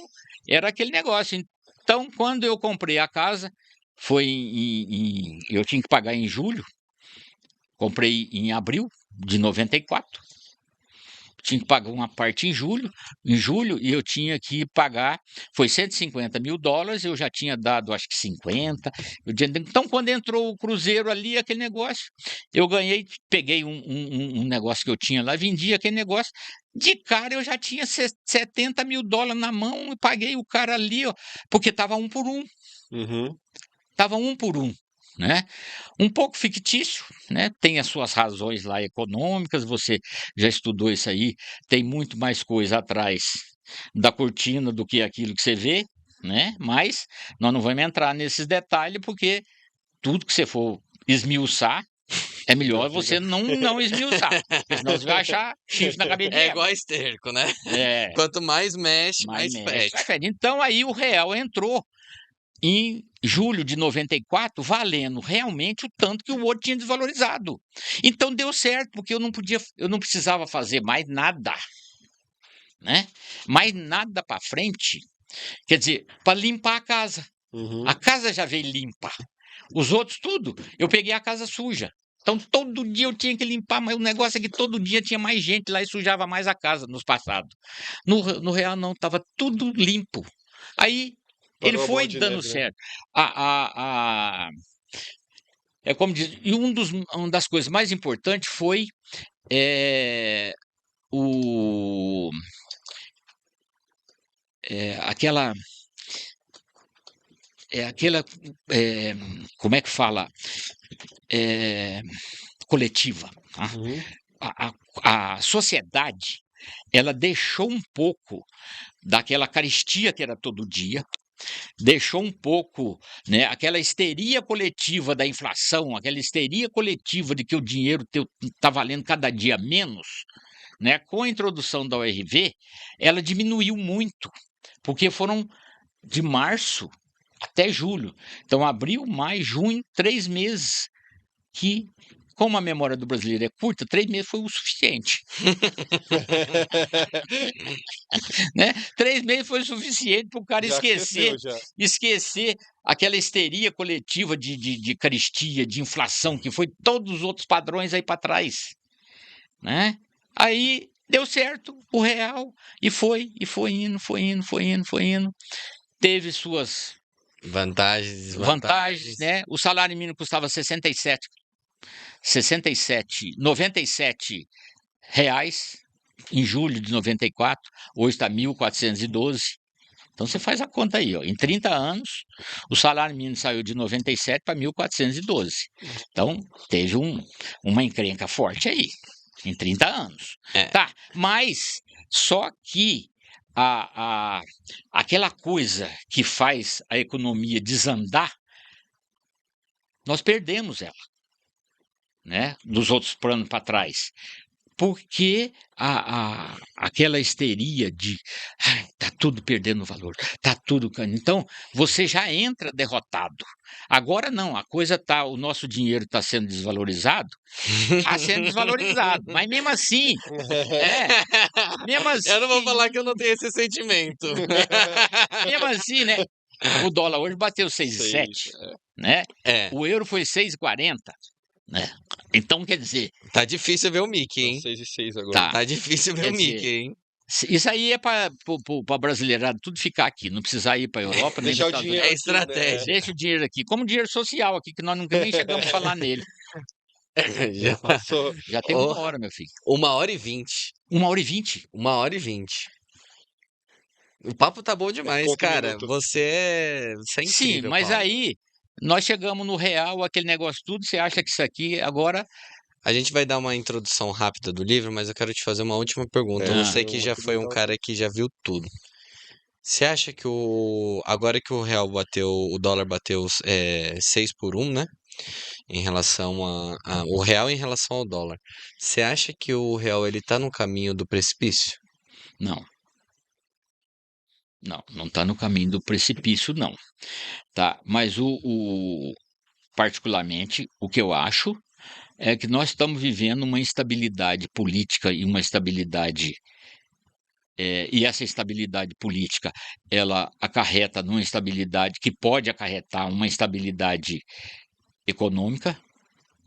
era aquele negócio. Então, quando eu comprei a casa, foi eu tinha que pagar em julho, comprei em abril de 94. Tinha que pagar uma parte em julho, e eu tinha que pagar, foi US$ 150 mil, eu já tinha dado acho que 50. Então, quando entrou o cruzeiro ali, aquele negócio, eu ganhei, peguei um negócio que eu tinha lá, vendi aquele negócio, de cara eu já tinha US$ 70 mil na mão e paguei o cara ali, ó, porque estava 1 por 1.
Uhum.
Estava 1 por 1, né? Um pouco fictício, né? Tem as suas razões lá econômicas, você já estudou isso aí, tem muito mais coisa atrás da cortina do que aquilo que você vê, né? Mas nós não vamos entrar nesses detalhes, porque tudo que você for esmiuçar, é melhor você não esmiuçar, porque senão você vai achar chifre na cabeça de
É
égua.
igual esterco, né?
É,
Quanto mais mexe,
mas
mais
mexe,
fede.
fede. Então aí o real entrou em julho de 94, valendo realmente o tanto que o ouro tinha desvalorizado. Então deu certo, porque eu não precisava fazer mais nada, né? Mais nada para frente, quer dizer, para limpar a casa.
Uhum.
A casa já veio limpa. Os outros tudo, eu peguei a casa suja. Então todo dia eu tinha que limpar, mas o negócio é que todo dia tinha mais gente lá e sujava mais a casa nos passados. No real não, estava tudo limpo. Aí ele
Parou a bola
foi
de
dando
neve, né?
certo. É como diz, e uma das coisas mais importantes foi eh, o, aquela, aquela, eh, como é que fala? Eh, Coletiva. Tá?
Uhum.
A sociedade, ela deixou um pouco daquela carestia que era todo dia, deixou um pouco, né, aquela histeria coletiva da inflação, aquela histeria coletiva de que o dinheiro está valendo cada dia menos, né, com a introdução da ORV, ela diminuiu muito, porque foram de março até julho. Então, abril, maio, junho, 3 meses que, como a memória do brasileiro é curta, 3 meses foi o suficiente. Né? 3 meses foi o suficiente para o cara
Já
esquecer,
aqueceu, já.
esquecer aquela histeria coletiva de carestia, de inflação, que foi todos os outros padrões aí para trás. Né? Aí deu certo o real e foi indo, foi indo. Teve suas
Vantagens,
vantagens, né? O salário mínimo custava 97 reais em julho de 94, hoje está 1.412. Então você faz a conta aí, ó. Em 30 anos, o salário mínimo saiu de 97 para 1.412. Então teve uma encrenca forte aí, em 30 anos.
É.
Tá, mas só que aquela coisa que faz a economia desandar, nós perdemos ela, né? Dos outros planos para trás. Porque aquela histeria de tá tudo perdendo valor, tá tudo caindo. Então, você já entra derrotado. Agora não, a coisa tá, o nosso dinheiro está sendo desvalorizado, mas mesmo assim, mesmo assim,
Eu não vou falar que eu não tenho esse sentimento.
mesmo assim, né? O dólar hoje bateu 6,7, né?
É,
O euro foi 6,40, né? Então, quer dizer,
tá difícil ver o Mickey, hein?
6 e 6 agora.
tá.
Tá difícil ver
Quer
o
dizer,
Mickey, hein?
Isso aí é para brasileirada tudo ficar aqui, não precisar ir para a Europa, nem
Deixar o
para os
dinheiro
Estados
É
Unidos.
aqui, né?
estratégia.
Deixa o dinheiro aqui, como dinheiro social aqui, que nós nunca nem chegamos a falar nele.
Já
Passou.
Já tem
Oh,
1 hora, meu filho.
1h20.
1h20.
1h20. O papo tá bom demais,
Conta um
cara.
minuto.
Você é
Sim,
incrível,
mas
Paulo.
aí nós chegamos no real, aquele negócio tudo, você acha que isso aqui agora...
A gente vai dar uma introdução rápida do livro, mas eu quero te fazer uma última pergunta. Você que já foi um cara que já viu tudo. Você acha que agora que o dólar bateu 6 por 1, né? Em relação o real em relação ao dólar. Você acha que o real ele tá no caminho do precipício?
Não. Não está no caminho do precipício, não. Tá? Mas particularmente, o que eu acho é que nós estamos vivendo uma instabilidade política e uma instabilidade, e essa instabilidade política, ela acarreta numa instabilidade que pode acarretar uma instabilidade econômica.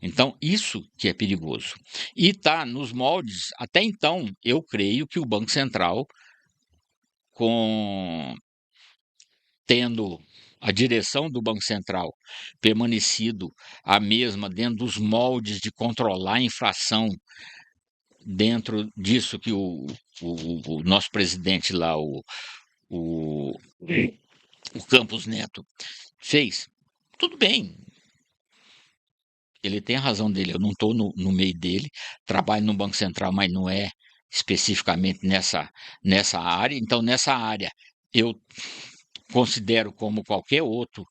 Então, isso que é perigoso. E está nos moldes, até então, eu creio que o Banco Central, tendo a direção do Banco Central permanecido a mesma dentro dos moldes de controlar a inflação, dentro disso que o nosso presidente lá, o Campos Neto, fez, tudo bem. Ele tem a razão dele, eu não estou no meio dele, trabalho no Banco Central, mas não é especificamente nessa área. Então, nessa área, eu considero como qualquer outro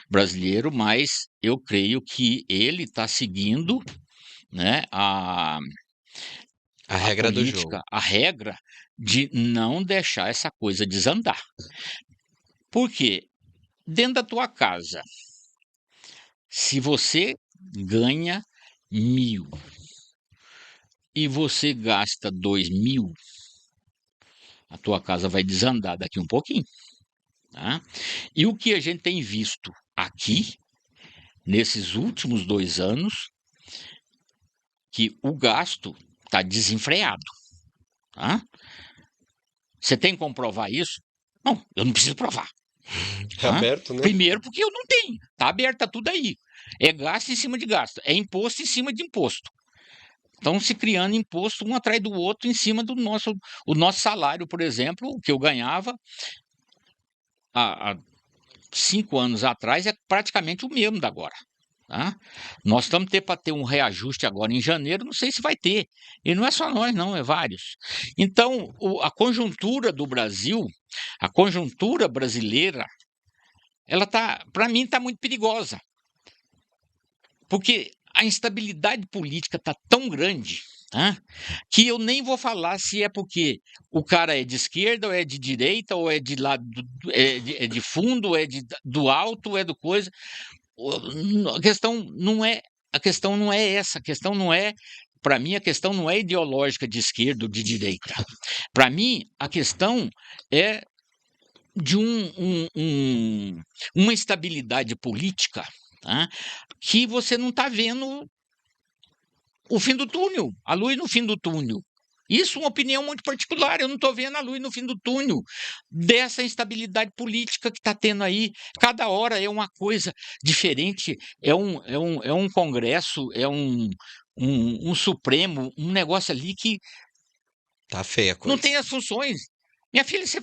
brasileiro, mas eu creio que ele está seguindo, né,
A regra do jogo.
política, a regra de não deixar essa coisa desandar. Porque dentro da tua casa, se você ganha 1.000 e você gasta 2.000, a tua casa vai desandar daqui um pouquinho. Tá? E o que a gente tem visto aqui, nesses últimos 2 anos, que o gasto está desenfreado. Tá? Você tem como provar isso? Não, eu não preciso provar.
É aberto, né?
Primeiro porque eu não tenho. Está aberto, está tudo aí. É gasto em cima de gasto. É imposto em cima de imposto. Estão se criando imposto um atrás do outro em cima do o nosso salário, por exemplo, o que eu ganhava há 5 anos atrás é praticamente o mesmo da agora. Tá? Nós estamos para ter um reajuste agora em janeiro, não sei se vai ter. E não é só nós, não, é vários. Então, a conjuntura do Brasil, a conjuntura brasileira, ela tá, para mim, tá muito perigosa. Porque a instabilidade política tá tão grande, tá? Que eu nem vou falar se é porque o cara é de esquerda, ou é de direita, ou é de lado, é de fundo, ou é do alto, ou é do coisa. A questão não é essa, a questão não é, para mim, a questão não é ideológica de esquerda ou de direita. Para mim, a questão é de uma instabilidade política, tá? Que você não está vendo o fim do túnel, a luz no fim do túnel. Isso é uma opinião muito particular. Eu não estou vendo a luz no fim do túnel dessa instabilidade política que está tendo aí. Cada hora é uma coisa diferente. É um congresso, é um Supremo, um negócio ali que
Tá feia a
não
coisa.
tem as funções. Minha filha, você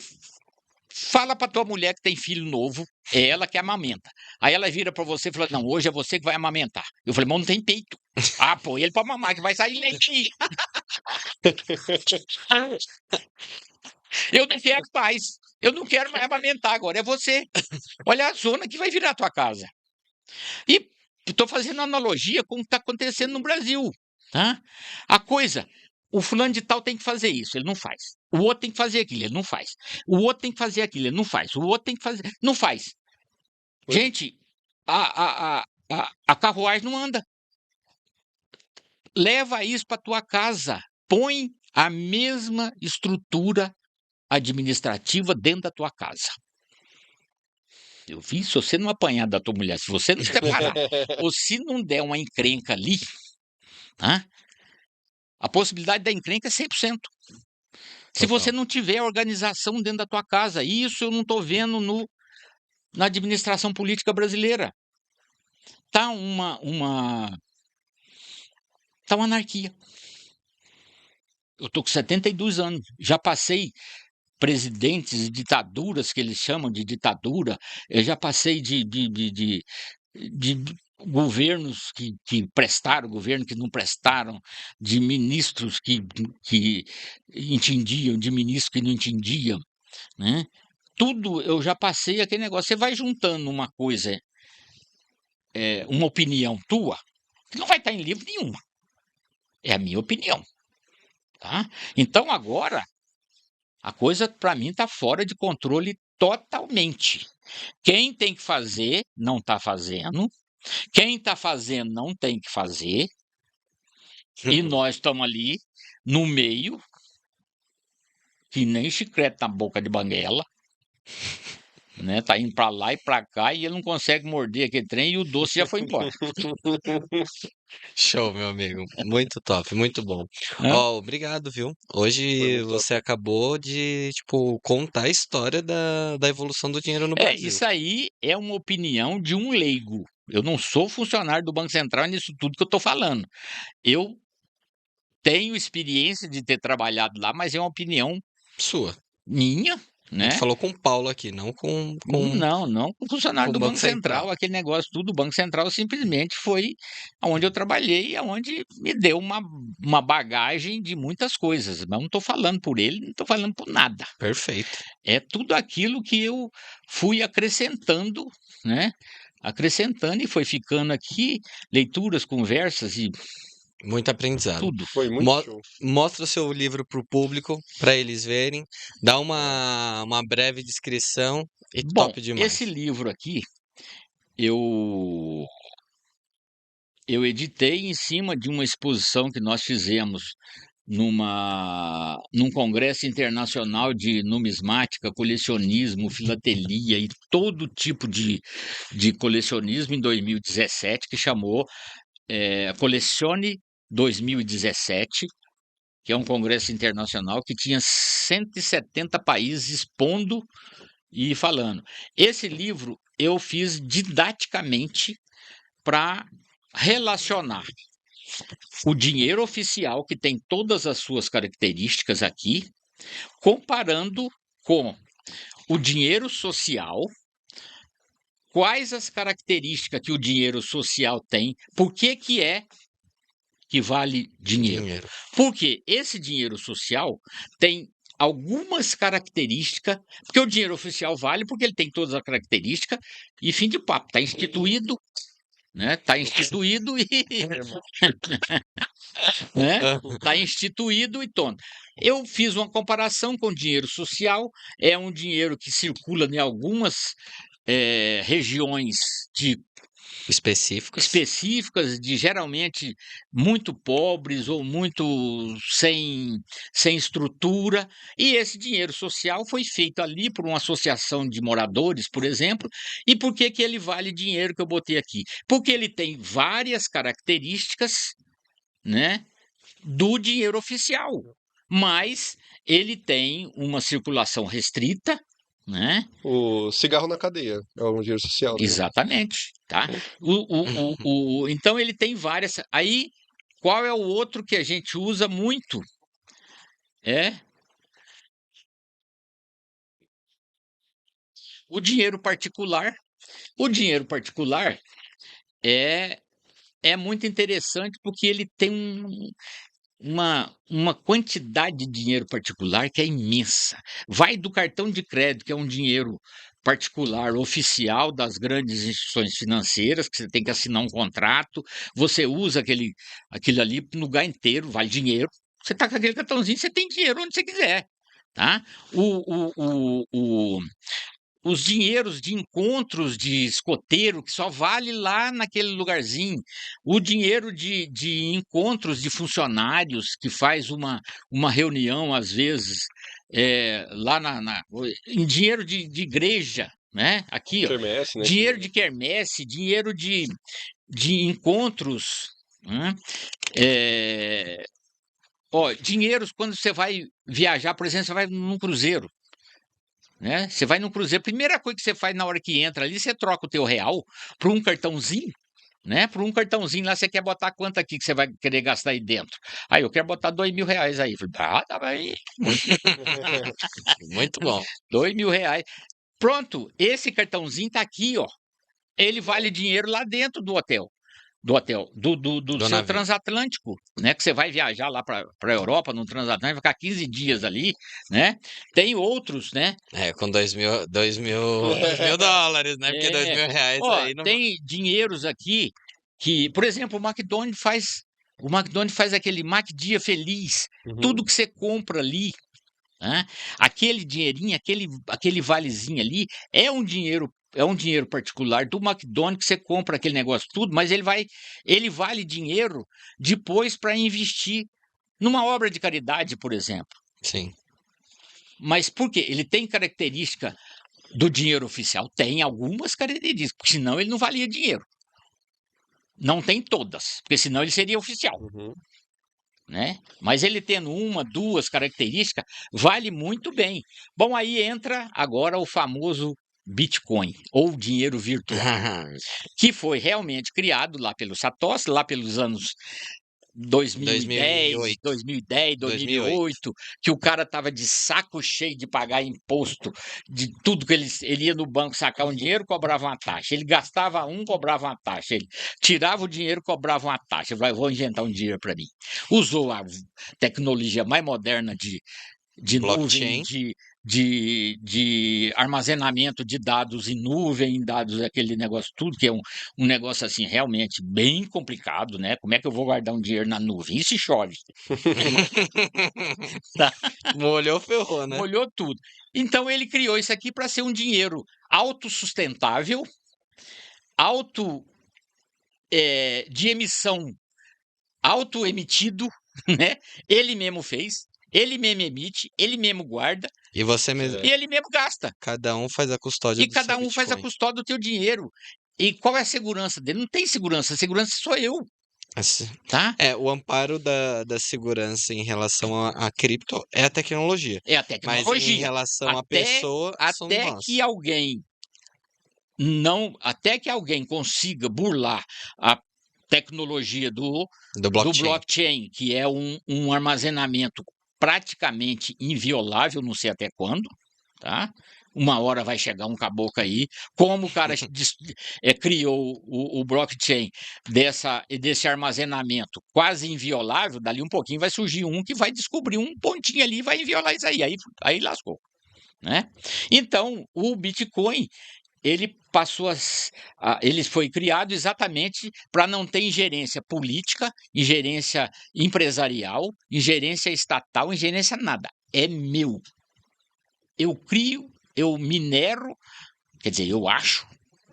fala para tua mulher que tem filho novo, é ela que amamenta. Aí ela vira para você e fala: não, hoje é você que vai amamentar. Eu falei: mas não tem peito. Ah, põe ele para mamar, que vai sair leite. Eu não quero mais. Eu não quero mais amamentar agora, é você. Olha a zona que vai virar a tua casa. E estou fazendo analogia com o que está acontecendo no Brasil. Tá? A coisa, o fulano de tal tem que fazer isso, ele não faz. O outro tem que fazer aquilo, ele não faz. O outro tem que fazer aquilo, ele não faz. O outro tem que fazer, não faz. Gente, a carruagem não anda. Leva isso para tua casa. Põe a mesma estrutura administrativa dentro da tua casa. Eu vi, se você não apanhar da tua mulher, se você não se separar, ou se não der uma encrenca ali, tá? A possibilidade da encrenca é 100%. Se você não tiver organização dentro da tua casa, isso eu não estou vendo na administração política brasileira. Tá uma anarquia. Eu estou com 72 anos, já passei presidentes e ditaduras, que eles chamam de ditadura, eu já passei de governos que prestaram, governo que não prestaram, de ministros que entendiam, de ministros que não entendiam, né? Tudo eu já passei aquele negócio. Você vai juntando uma coisa, uma opinião tua, que não vai estar em livro nenhum. É a minha opinião. Tá? Então agora, a coisa para mim está fora de controle totalmente. Quem tem que fazer, não está fazendo. Quem está fazendo, não tem que fazer. E nós estamos ali, no meio, que nem chiclete na boca de banguela. Né? Tá indo para lá e para cá e ele não consegue morder aquele trem e o doce já foi embora.
Show, meu amigo. Muito top, muito bom.
Né?
Ó, obrigado, viu?
Foi
Hoje
muito
você
top.
acabou de, tipo, contar a história da evolução do dinheiro no Brasil.
Isso aí é uma opinião de um leigo. Eu não sou funcionário do Banco Central nisso tudo que eu estou falando. Eu tenho experiência de ter trabalhado lá, mas é uma opinião
Sua.
minha,
A
né?
gente falou com o Paulo aqui, não com
Não, com funcionário
com o
do
Banco
Banco Central,
Central.
aquele negócio tudo, o Banco Central simplesmente foi onde eu trabalhei, aonde me deu uma bagagem de muitas coisas, mas não estou falando por ele, não estou falando por nada.
Perfeito.
É tudo aquilo que eu fui acrescentando, né? Acrescentando e foi ficando aqui, leituras, conversas e
Muito aprendizado.
tudo.
Foi muito
Mo-
show.
Mostra o seu livro pro público, para eles verem. Dá uma breve descrição e
Bom,
top demais.
esse livro aqui, eu editei em cima de uma exposição que nós fizemos num congresso internacional de numismática, colecionismo, filatelia e todo tipo de colecionismo em 2017, que chamou Colecione 2017, que é um congresso internacional que tinha 170 países expondo e falando. Esse livro eu fiz didaticamente para relacionar o dinheiro oficial, que tem todas as suas características aqui, comparando com o dinheiro social, quais as características que o dinheiro social tem, por que que vale dinheiro? Porque esse dinheiro social tem algumas características, porque o dinheiro oficial vale porque ele tem todas as características, e fim de papo, está instituído, né? Está instituído e né? Está instituído e tonto. Eu fiz uma comparação com o dinheiro social, é um dinheiro que circula em algumas regiões
Específicos.
específicas, de geralmente muito pobres ou muito sem estrutura, e esse dinheiro social foi feito ali por uma associação de moradores, por exemplo. E por que que ele vale dinheiro, que eu botei aqui? Porque ele tem várias características, né, do dinheiro oficial, mas ele tem uma circulação restrita, né?
O cigarro na cadeia é um dinheiro social também.
Exatamente, tá? Então ele tem várias. Aí, qual é o outro que a gente usa muito? É o dinheiro particular. O dinheiro particular é, é muito interessante porque ele tem uma quantidade de dinheiro particular que é imensa. Vai do cartão de crédito, que é um dinheiro particular oficial das grandes instituições financeiras, que você tem que assinar um contrato, você usa aquele ali no lugar inteiro, vale dinheiro. Você está com aquele cartãozinho, você tem dinheiro onde você quiser. Tá? Os dinheiros de encontros de escoteiro, que só vale lá naquele lugarzinho. O dinheiro de encontros de funcionários, que faz uma reunião, às vezes, lá em dinheiro de igreja, né? Aqui, ó,
Quermesse, né?
dinheiro de quermesse, dinheiro de encontros, né? Dinheiros quando você vai viajar, por exemplo, você vai num cruzeiro. Né? Você vai num cruzeiro, a primeira coisa que você faz na hora que entra ali, você troca o teu real por um cartãozinho, né? Por um cartãozinho lá, você quer botar quanto aqui que você vai querer gastar aí dentro? Aí, eu quero botar R$ 2.000 aí. Falei, tá aí.
Muito bom.
R$ 2.000. Pronto, esse cartãozinho tá aqui, ó. Ele vale dinheiro lá dentro do hotel. Do seu
navio.
transatlântico, né? Que você vai viajar lá para a Europa, no transatlântico, vai ficar 15 dias ali, né? Tem outros, né?
Com $2.000, né? Porque R$ 2.000
Ó,
aí não.
tem dinheiros aqui que, por exemplo, o McDonald's faz aquele McDia Feliz.
Uhum.
Tudo que você compra ali, né? Aquele dinheirinho, aquele valezinho ali, é um dinheiro particular do McDonald's, que você compra aquele negócio tudo, mas ele vale dinheiro depois para investir numa obra de caridade, por exemplo.
Sim.
Mas por quê? Ele tem característica do dinheiro oficial? Tem algumas características, porque senão ele não valia dinheiro. Não tem todas, porque senão ele seria oficial.
Uhum.
Né? Mas ele tendo uma, duas características, vale muito bem. Bom, aí entra agora o famoso Bitcoin, ou dinheiro virtual, que foi realmente criado lá pelo Satoshi, lá pelos anos 2010, 2008, que o cara estava de saco cheio de pagar imposto, de tudo que ele ia no banco sacar um dinheiro, cobrava uma taxa. Ele gastava cobrava uma taxa. Ele tirava o dinheiro, cobrava uma taxa. Vou inventar um dinheiro para mim. Usou a tecnologia mais moderna de nuvem, de armazenamento de dados em nuvem, dados, aquele negócio tudo, que é um negócio assim realmente bem complicado, né? Como é que eu vou guardar um dinheiro na nuvem? E se chove? Tá?
Molhou, ferrou, né?
Molhou tudo. Então ele criou isso aqui para ser um dinheiro autossustentável, de emissão autoemitido, né? Ele mesmo fez. Ele mesmo emite, ele mesmo guarda.
E você mesmo.
E ele mesmo gasta.
Cada um faz a custódia
E
do
cada
seu
um faz a
Bitcoin.
custódia do teu dinheiro. E qual é a segurança dele? Não tem segurança. A segurança sou eu. Tá?
O amparo da segurança em relação a cripto é a tecnologia.
É a tecnologia.
Mas em relação à pessoa, somos
até
nós.
que alguém consiga burlar a tecnologia do blockchain, que é um armazenamento praticamente inviolável, não sei até quando, tá? Uma hora vai chegar um caboclo aí, como o cara criou o blockchain desse armazenamento quase inviolável, dali um pouquinho vai surgir um que vai descobrir um pontinho ali e vai inviolar isso aí lascou, né? Então, o Bitcoin, ele ele foi criado exatamente para não ter ingerência política, ingerência empresarial, ingerência estatal, ingerência nada. É meu. Eu crio, eu minero, quer dizer, eu acho,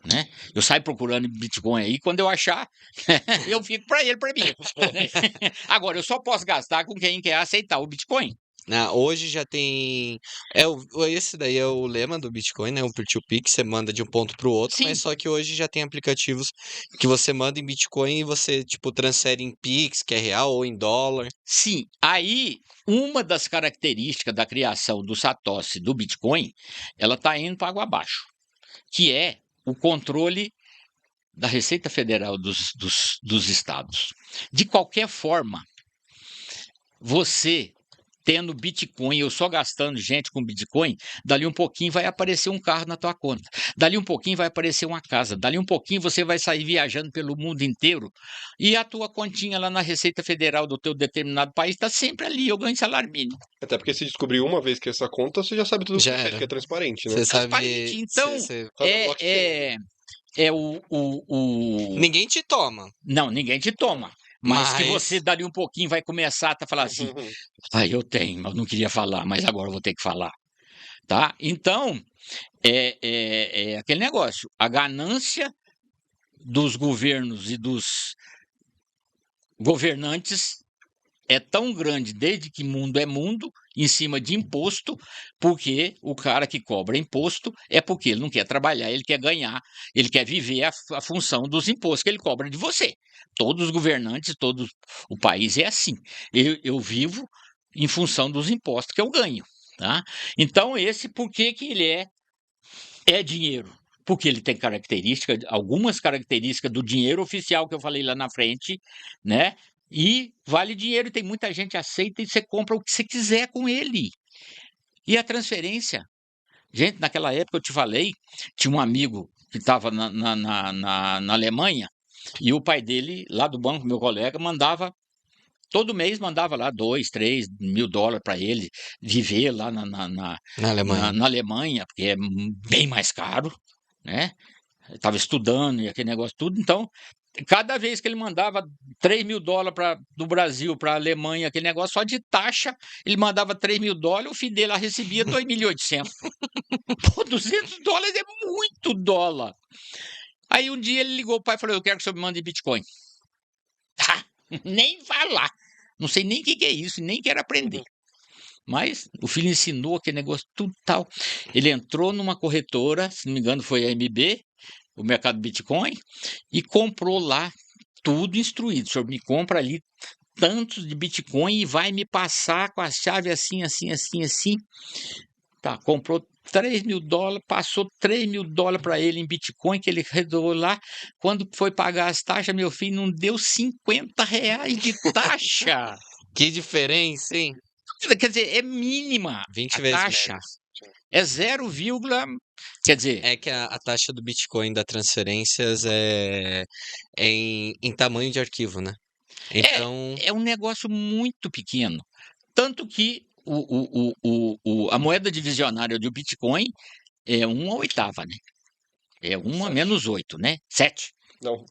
né? Eu saio procurando Bitcoin aí, quando eu achar, eu fico para mim. Agora, eu só posso gastar com quem quer aceitar o Bitcoin.
Hoje já tem. Esse daí é o lema do Bitcoin, né? O peer-to-peer, que você manda de um ponto para o outro,
Sim.
mas só que hoje já tem aplicativos que você manda em Bitcoin e você, tipo, transfere em Pix, que é real, ou em dólar.
Sim, aí uma das características da criação do Satoshi do Bitcoin, ela está indo para água abaixo, que é o controle da Receita Federal dos estados. De qualquer forma, você tendo Bitcoin, eu só gastando gente com Bitcoin, dali um pouquinho vai aparecer um carro na tua conta, dali um pouquinho vai aparecer uma casa, dali um pouquinho você vai sair viajando pelo mundo inteiro e a tua continha lá na Receita Federal do teu determinado país está sempre ali, eu ganho salário mínimo.
Até porque se descobrir uma vez que essa conta, você já sabe tudo que
Já
você fez,
era.
que é transparente, né?
Você sabe.
Transparente. Então,
Faz a blockchain.
é o...
Ninguém te toma.
Não, ninguém te toma. Mas que
Mas-
você dali um pouquinho vai começar a falar assim, eu tenho, mas não queria falar, mas agora eu vou ter que falar. Tá? Então, é aquele negócio. A ganância dos governos e dos governantes é tão grande desde que mundo é mundo, em cima de imposto, porque o cara que cobra imposto é porque ele não quer trabalhar, ele quer ganhar, ele quer viver a função dos impostos que ele cobra de você. Todos os governantes, todo o país é assim. Eu vivo em função dos impostos que eu ganho. Tá? Então, por que ele é dinheiro? Porque ele tem algumas características do dinheiro oficial que eu falei lá na frente, né? E vale dinheiro, tem muita gente aceita e você compra o que você quiser com ele. E a transferência? Gente, naquela época eu te falei, tinha um amigo que estava na Alemanha e o pai dele, lá do banco, meu colega, todo mês mandava lá 2, 3 mil dólares para ele viver lá
Na Alemanha.
na Alemanha, porque é bem mais caro, né? Estava estudando e aquele negócio tudo. Então, cada vez que ele mandava 3 mil dólares do Brasil para a Alemanha, aquele negócio só de taxa, ele mandava 3 mil dólares, o filho dele lá recebia 2.800. Pô, 200 dólares é muito dólar. Aí um dia ele ligou para o pai e falou: eu quero que o senhor me mande Bitcoin. Tá, nem falar. Não sei nem o que é isso, nem quero aprender. Mas o filho ensinou aquele negócio tudo tal. Ele entrou numa corretora, se não me engano foi a MB, o mercado Bitcoin, e comprou lá tudo instruído. O senhor me compra ali tantos de Bitcoin e vai me passar com a chave assim, assim, assim, assim. Tá, comprou 3 mil dólares, passou 3 mil dólares para ele em Bitcoin, que ele resolveu lá. Quando foi pagar as taxas, meu filho, não deu 50 reais de taxa.
Que diferença, hein?
Quer dizer, é mínima
20
a
vezes
taxa.
menos.
É 0, quer dizer,
É que a taxa do Bitcoin da transferências é em tamanho de arquivo, né? Então,
é um negócio muito pequeno. Tanto que a moeda divisionária do Bitcoin é 1/8, né? É 1 a menos 8, né? 7.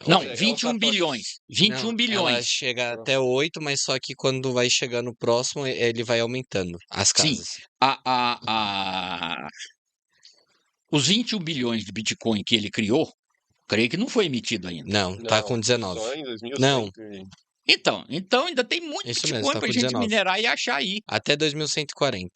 Não,
é
21
Satoshi.
bilhões. 21
ela
bilhões.
chega até 8, mas só que quando vai chegando próximo, ele vai aumentando as
Sim,
casas.
os 21 bilhões de Bitcoin que ele criou, creio que não foi emitido ainda.
Não, tá com 19.
Só em 2100
Não,
Então ainda tem muito
isso mesmo,
Bitcoin
tá
pra
com
gente
19.
minerar e achar aí.
Até 2140.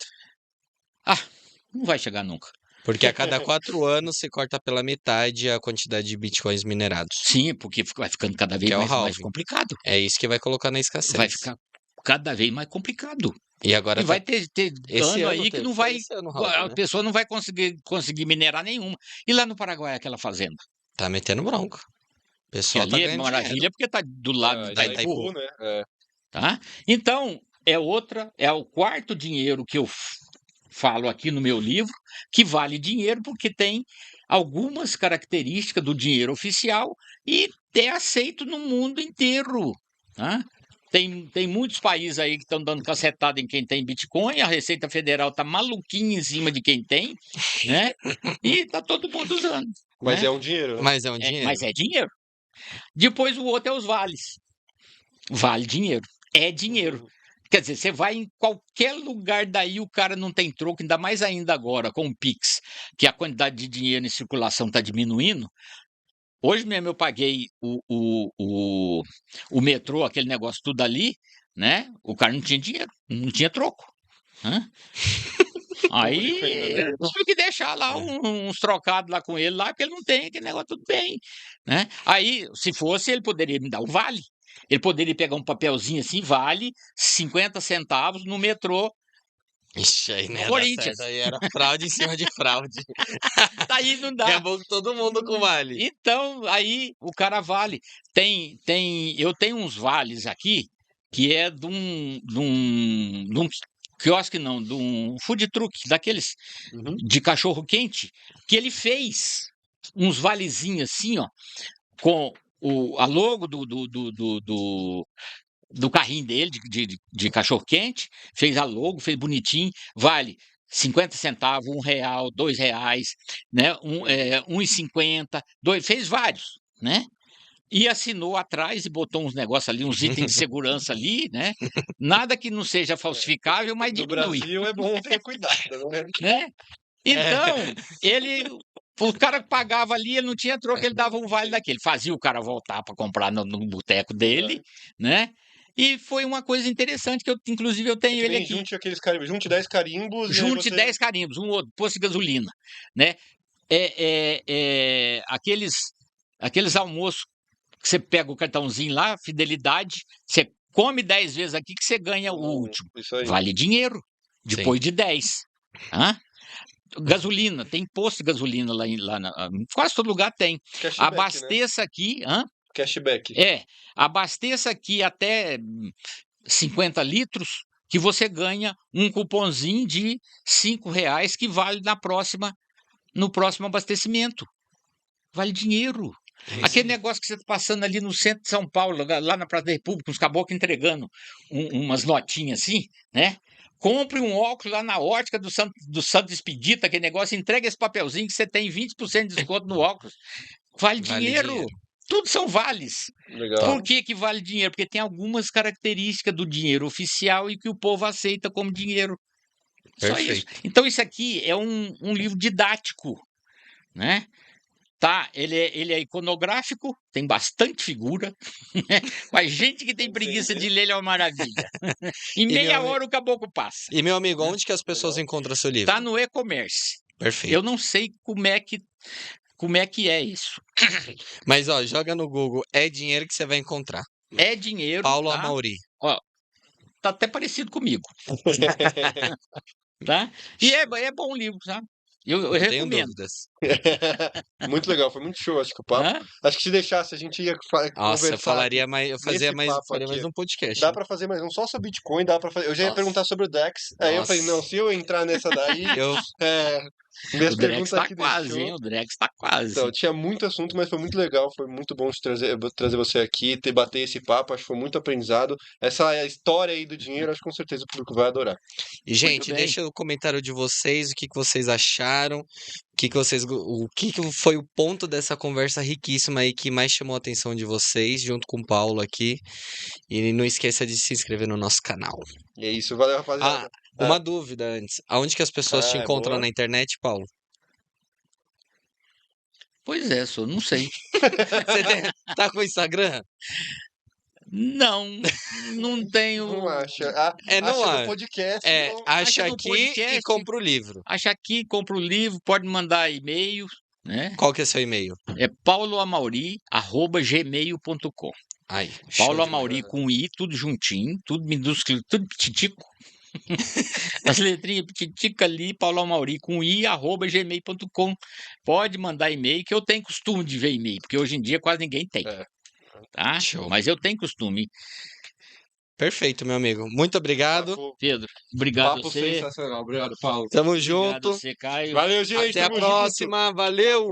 Não vai chegar nunca.
Porque a cada 4 anos se corta pela metade a quantidade de bitcoins minerados.
Sim, porque vai ficando cada vez
Que é o
mais
halving.
complicado.
É isso que vai colocar na escassez.
Vai ficar cada vez mais complicado.
E agora
E vai ter
esse
ano
ano
aí que
teve,
não
foi
vai.
esse ano o
A
halving, né?
pessoa não vai conseguir minerar nenhuma. E lá no Paraguai, aquela fazenda?
Tá metendo bronca. O
Que
pessoal tá
ali é
ganhando dinheiro.
maravilha porque tá do lado da Itaipu.
né?
Tá? Então, é o quarto dinheiro que eu falo aqui no meu livro, que vale dinheiro porque tem algumas características do dinheiro oficial e é aceito no mundo inteiro. Tá? Tem muitos países aí que estão dando cacetada em quem tem Bitcoin, a Receita Federal está maluquinha em cima de quem tem, né? E está todo mundo usando.
Mas
né?
é um dinheiro, né?
Mas é um dinheiro.
Mas é dinheiro. Depois o outro é os vales. Vale dinheiro. É dinheiro. Quer dizer, você vai em qualquer lugar daí, o cara não tem troco, ainda mais ainda agora com o Pix, que a quantidade de dinheiro em circulação está diminuindo. Hoje mesmo eu paguei o metrô, aquele negócio tudo ali, né? O cara não tinha dinheiro, não tinha troco. Hã? Aí eu tive que deixar lá uns trocados lá com ele, lá, porque ele não tem, aquele negócio tudo bem. Né? Aí, se fosse, ele poderia me dar um vale. Ele poderia pegar um papelzinho assim, vale 50 centavos no metrô.
Ixi, aí não ia dar
Corinthians.
certo, aí era fraude em cima de fraude.
Daí não dá.
É bom que todo mundo com vale.
Então, aí o cara vale. Eu tenho uns vales aqui que é de um quiosque, não, de um food truck, daqueles
Uhum.
de cachorro quente, que ele fez uns valezinhos assim, ó, com a logo do carrinho dele, de cachorro quente, fez a logo, fez bonitinho, vale 50 centavos, R$1, R$2, né? 1,50, fez vários, né? E assinou atrás e botou uns negócios ali, uns itens de segurança ali, né? Nada que não seja falsificável, mas
No
diminui.
Brasil é bom ter cuidado, né?
Né? Então, o cara que pagava ali, ele não tinha troco, ele dava um vale daquele. Fazia o cara voltar para comprar no boteco dele, né? E foi uma coisa interessante que inclusive, eu tenho
Que
ele
nem
aqui.
junte aqueles carimbos, junte 10 carimbos e aí
Junte
você...
10 carimbos, um outro, posto de gasolina, né? Aqueles almoços que você pega o cartãozinho lá, fidelidade, você come 10 vezes aqui que você ganha o último.
Isso aí.
Vale dinheiro, depois de 10. Hã? Gasolina, tem posto de gasolina lá em quase todo lugar tem.
Cashback, né?
Abasteça aqui,
Cashback.
abasteça aqui até 50 litros, que você ganha um cupomzinho de R$5 que vale no próximo abastecimento. Vale dinheiro. Aquele negócio que você está passando ali no centro de São Paulo, lá na Praça da República, os caboclos entregando umas notinhas assim, né? Compre um óculos lá na ótica do Santo Expedito, aquele negócio, entrega esse papelzinho que você tem 20% de desconto no óculos. Vale dinheiro. Tudo são vales.
Legal.
Por que vale dinheiro? Porque tem algumas características do dinheiro oficial e que o povo aceita como dinheiro. Só isso. Então, isso aqui é um livro didático, né? Tá, ele é iconográfico, tem bastante figura, mas gente que tem preguiça de ler, ele é uma maravilha. Em meia hora o caboclo passa.
E, meu amigo, onde que as pessoas encontram seu livro?
Tá no e-commerce.
Perfeito.
Eu não sei como é que é isso.
Mas, ó, joga no Google, é dinheiro que você vai encontrar.
É dinheiro,
Paulo
tá?
Amauri.
Ó, tá até parecido comigo. Tá? E é bom o livro, sabe? Eu
Tenho
recomendo.
dúvidas.
Muito legal, foi muito show, acho que o papo.
Hã?
Acho que se deixasse, a gente ia
Nossa,
conversar
eu falaria
aqui
mais, eu fazia
nesse
mais,
papo
faria mais
aqui.
um podcast.
Dá pra fazer mais um só sobre Bitcoin, dá pra fazer. Eu já ia
Nossa.
perguntar sobre o Dex, aí eu falei, não,
Nossa.
se eu entrar nessa daí,
Eu,
minhas
O Drex
perguntas
tá
aqui
quase,
deixou.
hein? O Drex tá quase.
Então, tinha muito assunto, mas foi muito legal, foi muito bom te trazer você aqui, bater esse papo, acho que foi muito aprendizado. Essa história aí do dinheiro, acho que com certeza o público vai adorar.
E, gente,
bem.
deixa o comentário de vocês, o que vocês acharam, o que foi o ponto dessa conversa riquíssima aí que mais chamou a atenção de vocês, junto com o Paulo aqui. E não esqueça de se inscrever no nosso canal.
E é isso, valeu, rapaziada.
Uma dúvida antes. Aonde que as pessoas te encontram
boa.
na internet, Paulo?
Pois é, só não sei.
Você tá com Instagram?
Não, não tenho.
Não acha.
Não
Acha
acha.
no podcast. não-
Acha
no
aqui
podcast.
e compra o livro.
Acha aqui, compra o livro, pode mandar e-mail, né?
Qual que é seu e-mail?
É pauloamauri@gmail.com.
Aí,
Paulo Amauri com I, tudo juntinho, tudo minúsculo, tudo petitico. As letrinhas petitica ali, Paulo Amauri com I, @gmail.com. Pode mandar e-mail, que eu tenho costume de ver e-mail, porque hoje em dia quase ninguém tem.
É.
Tá?
Show.
Mas eu tenho costume.
Perfeito, meu amigo. Muito obrigado.
Pedro, obrigado a
Papo
você.
sensacional. Obrigado, Paulo.
Tamo
Obrigado
junto.
a você, Caio.
Valeu, gente.
Até a
Tamo junto.
próxima. Valeu!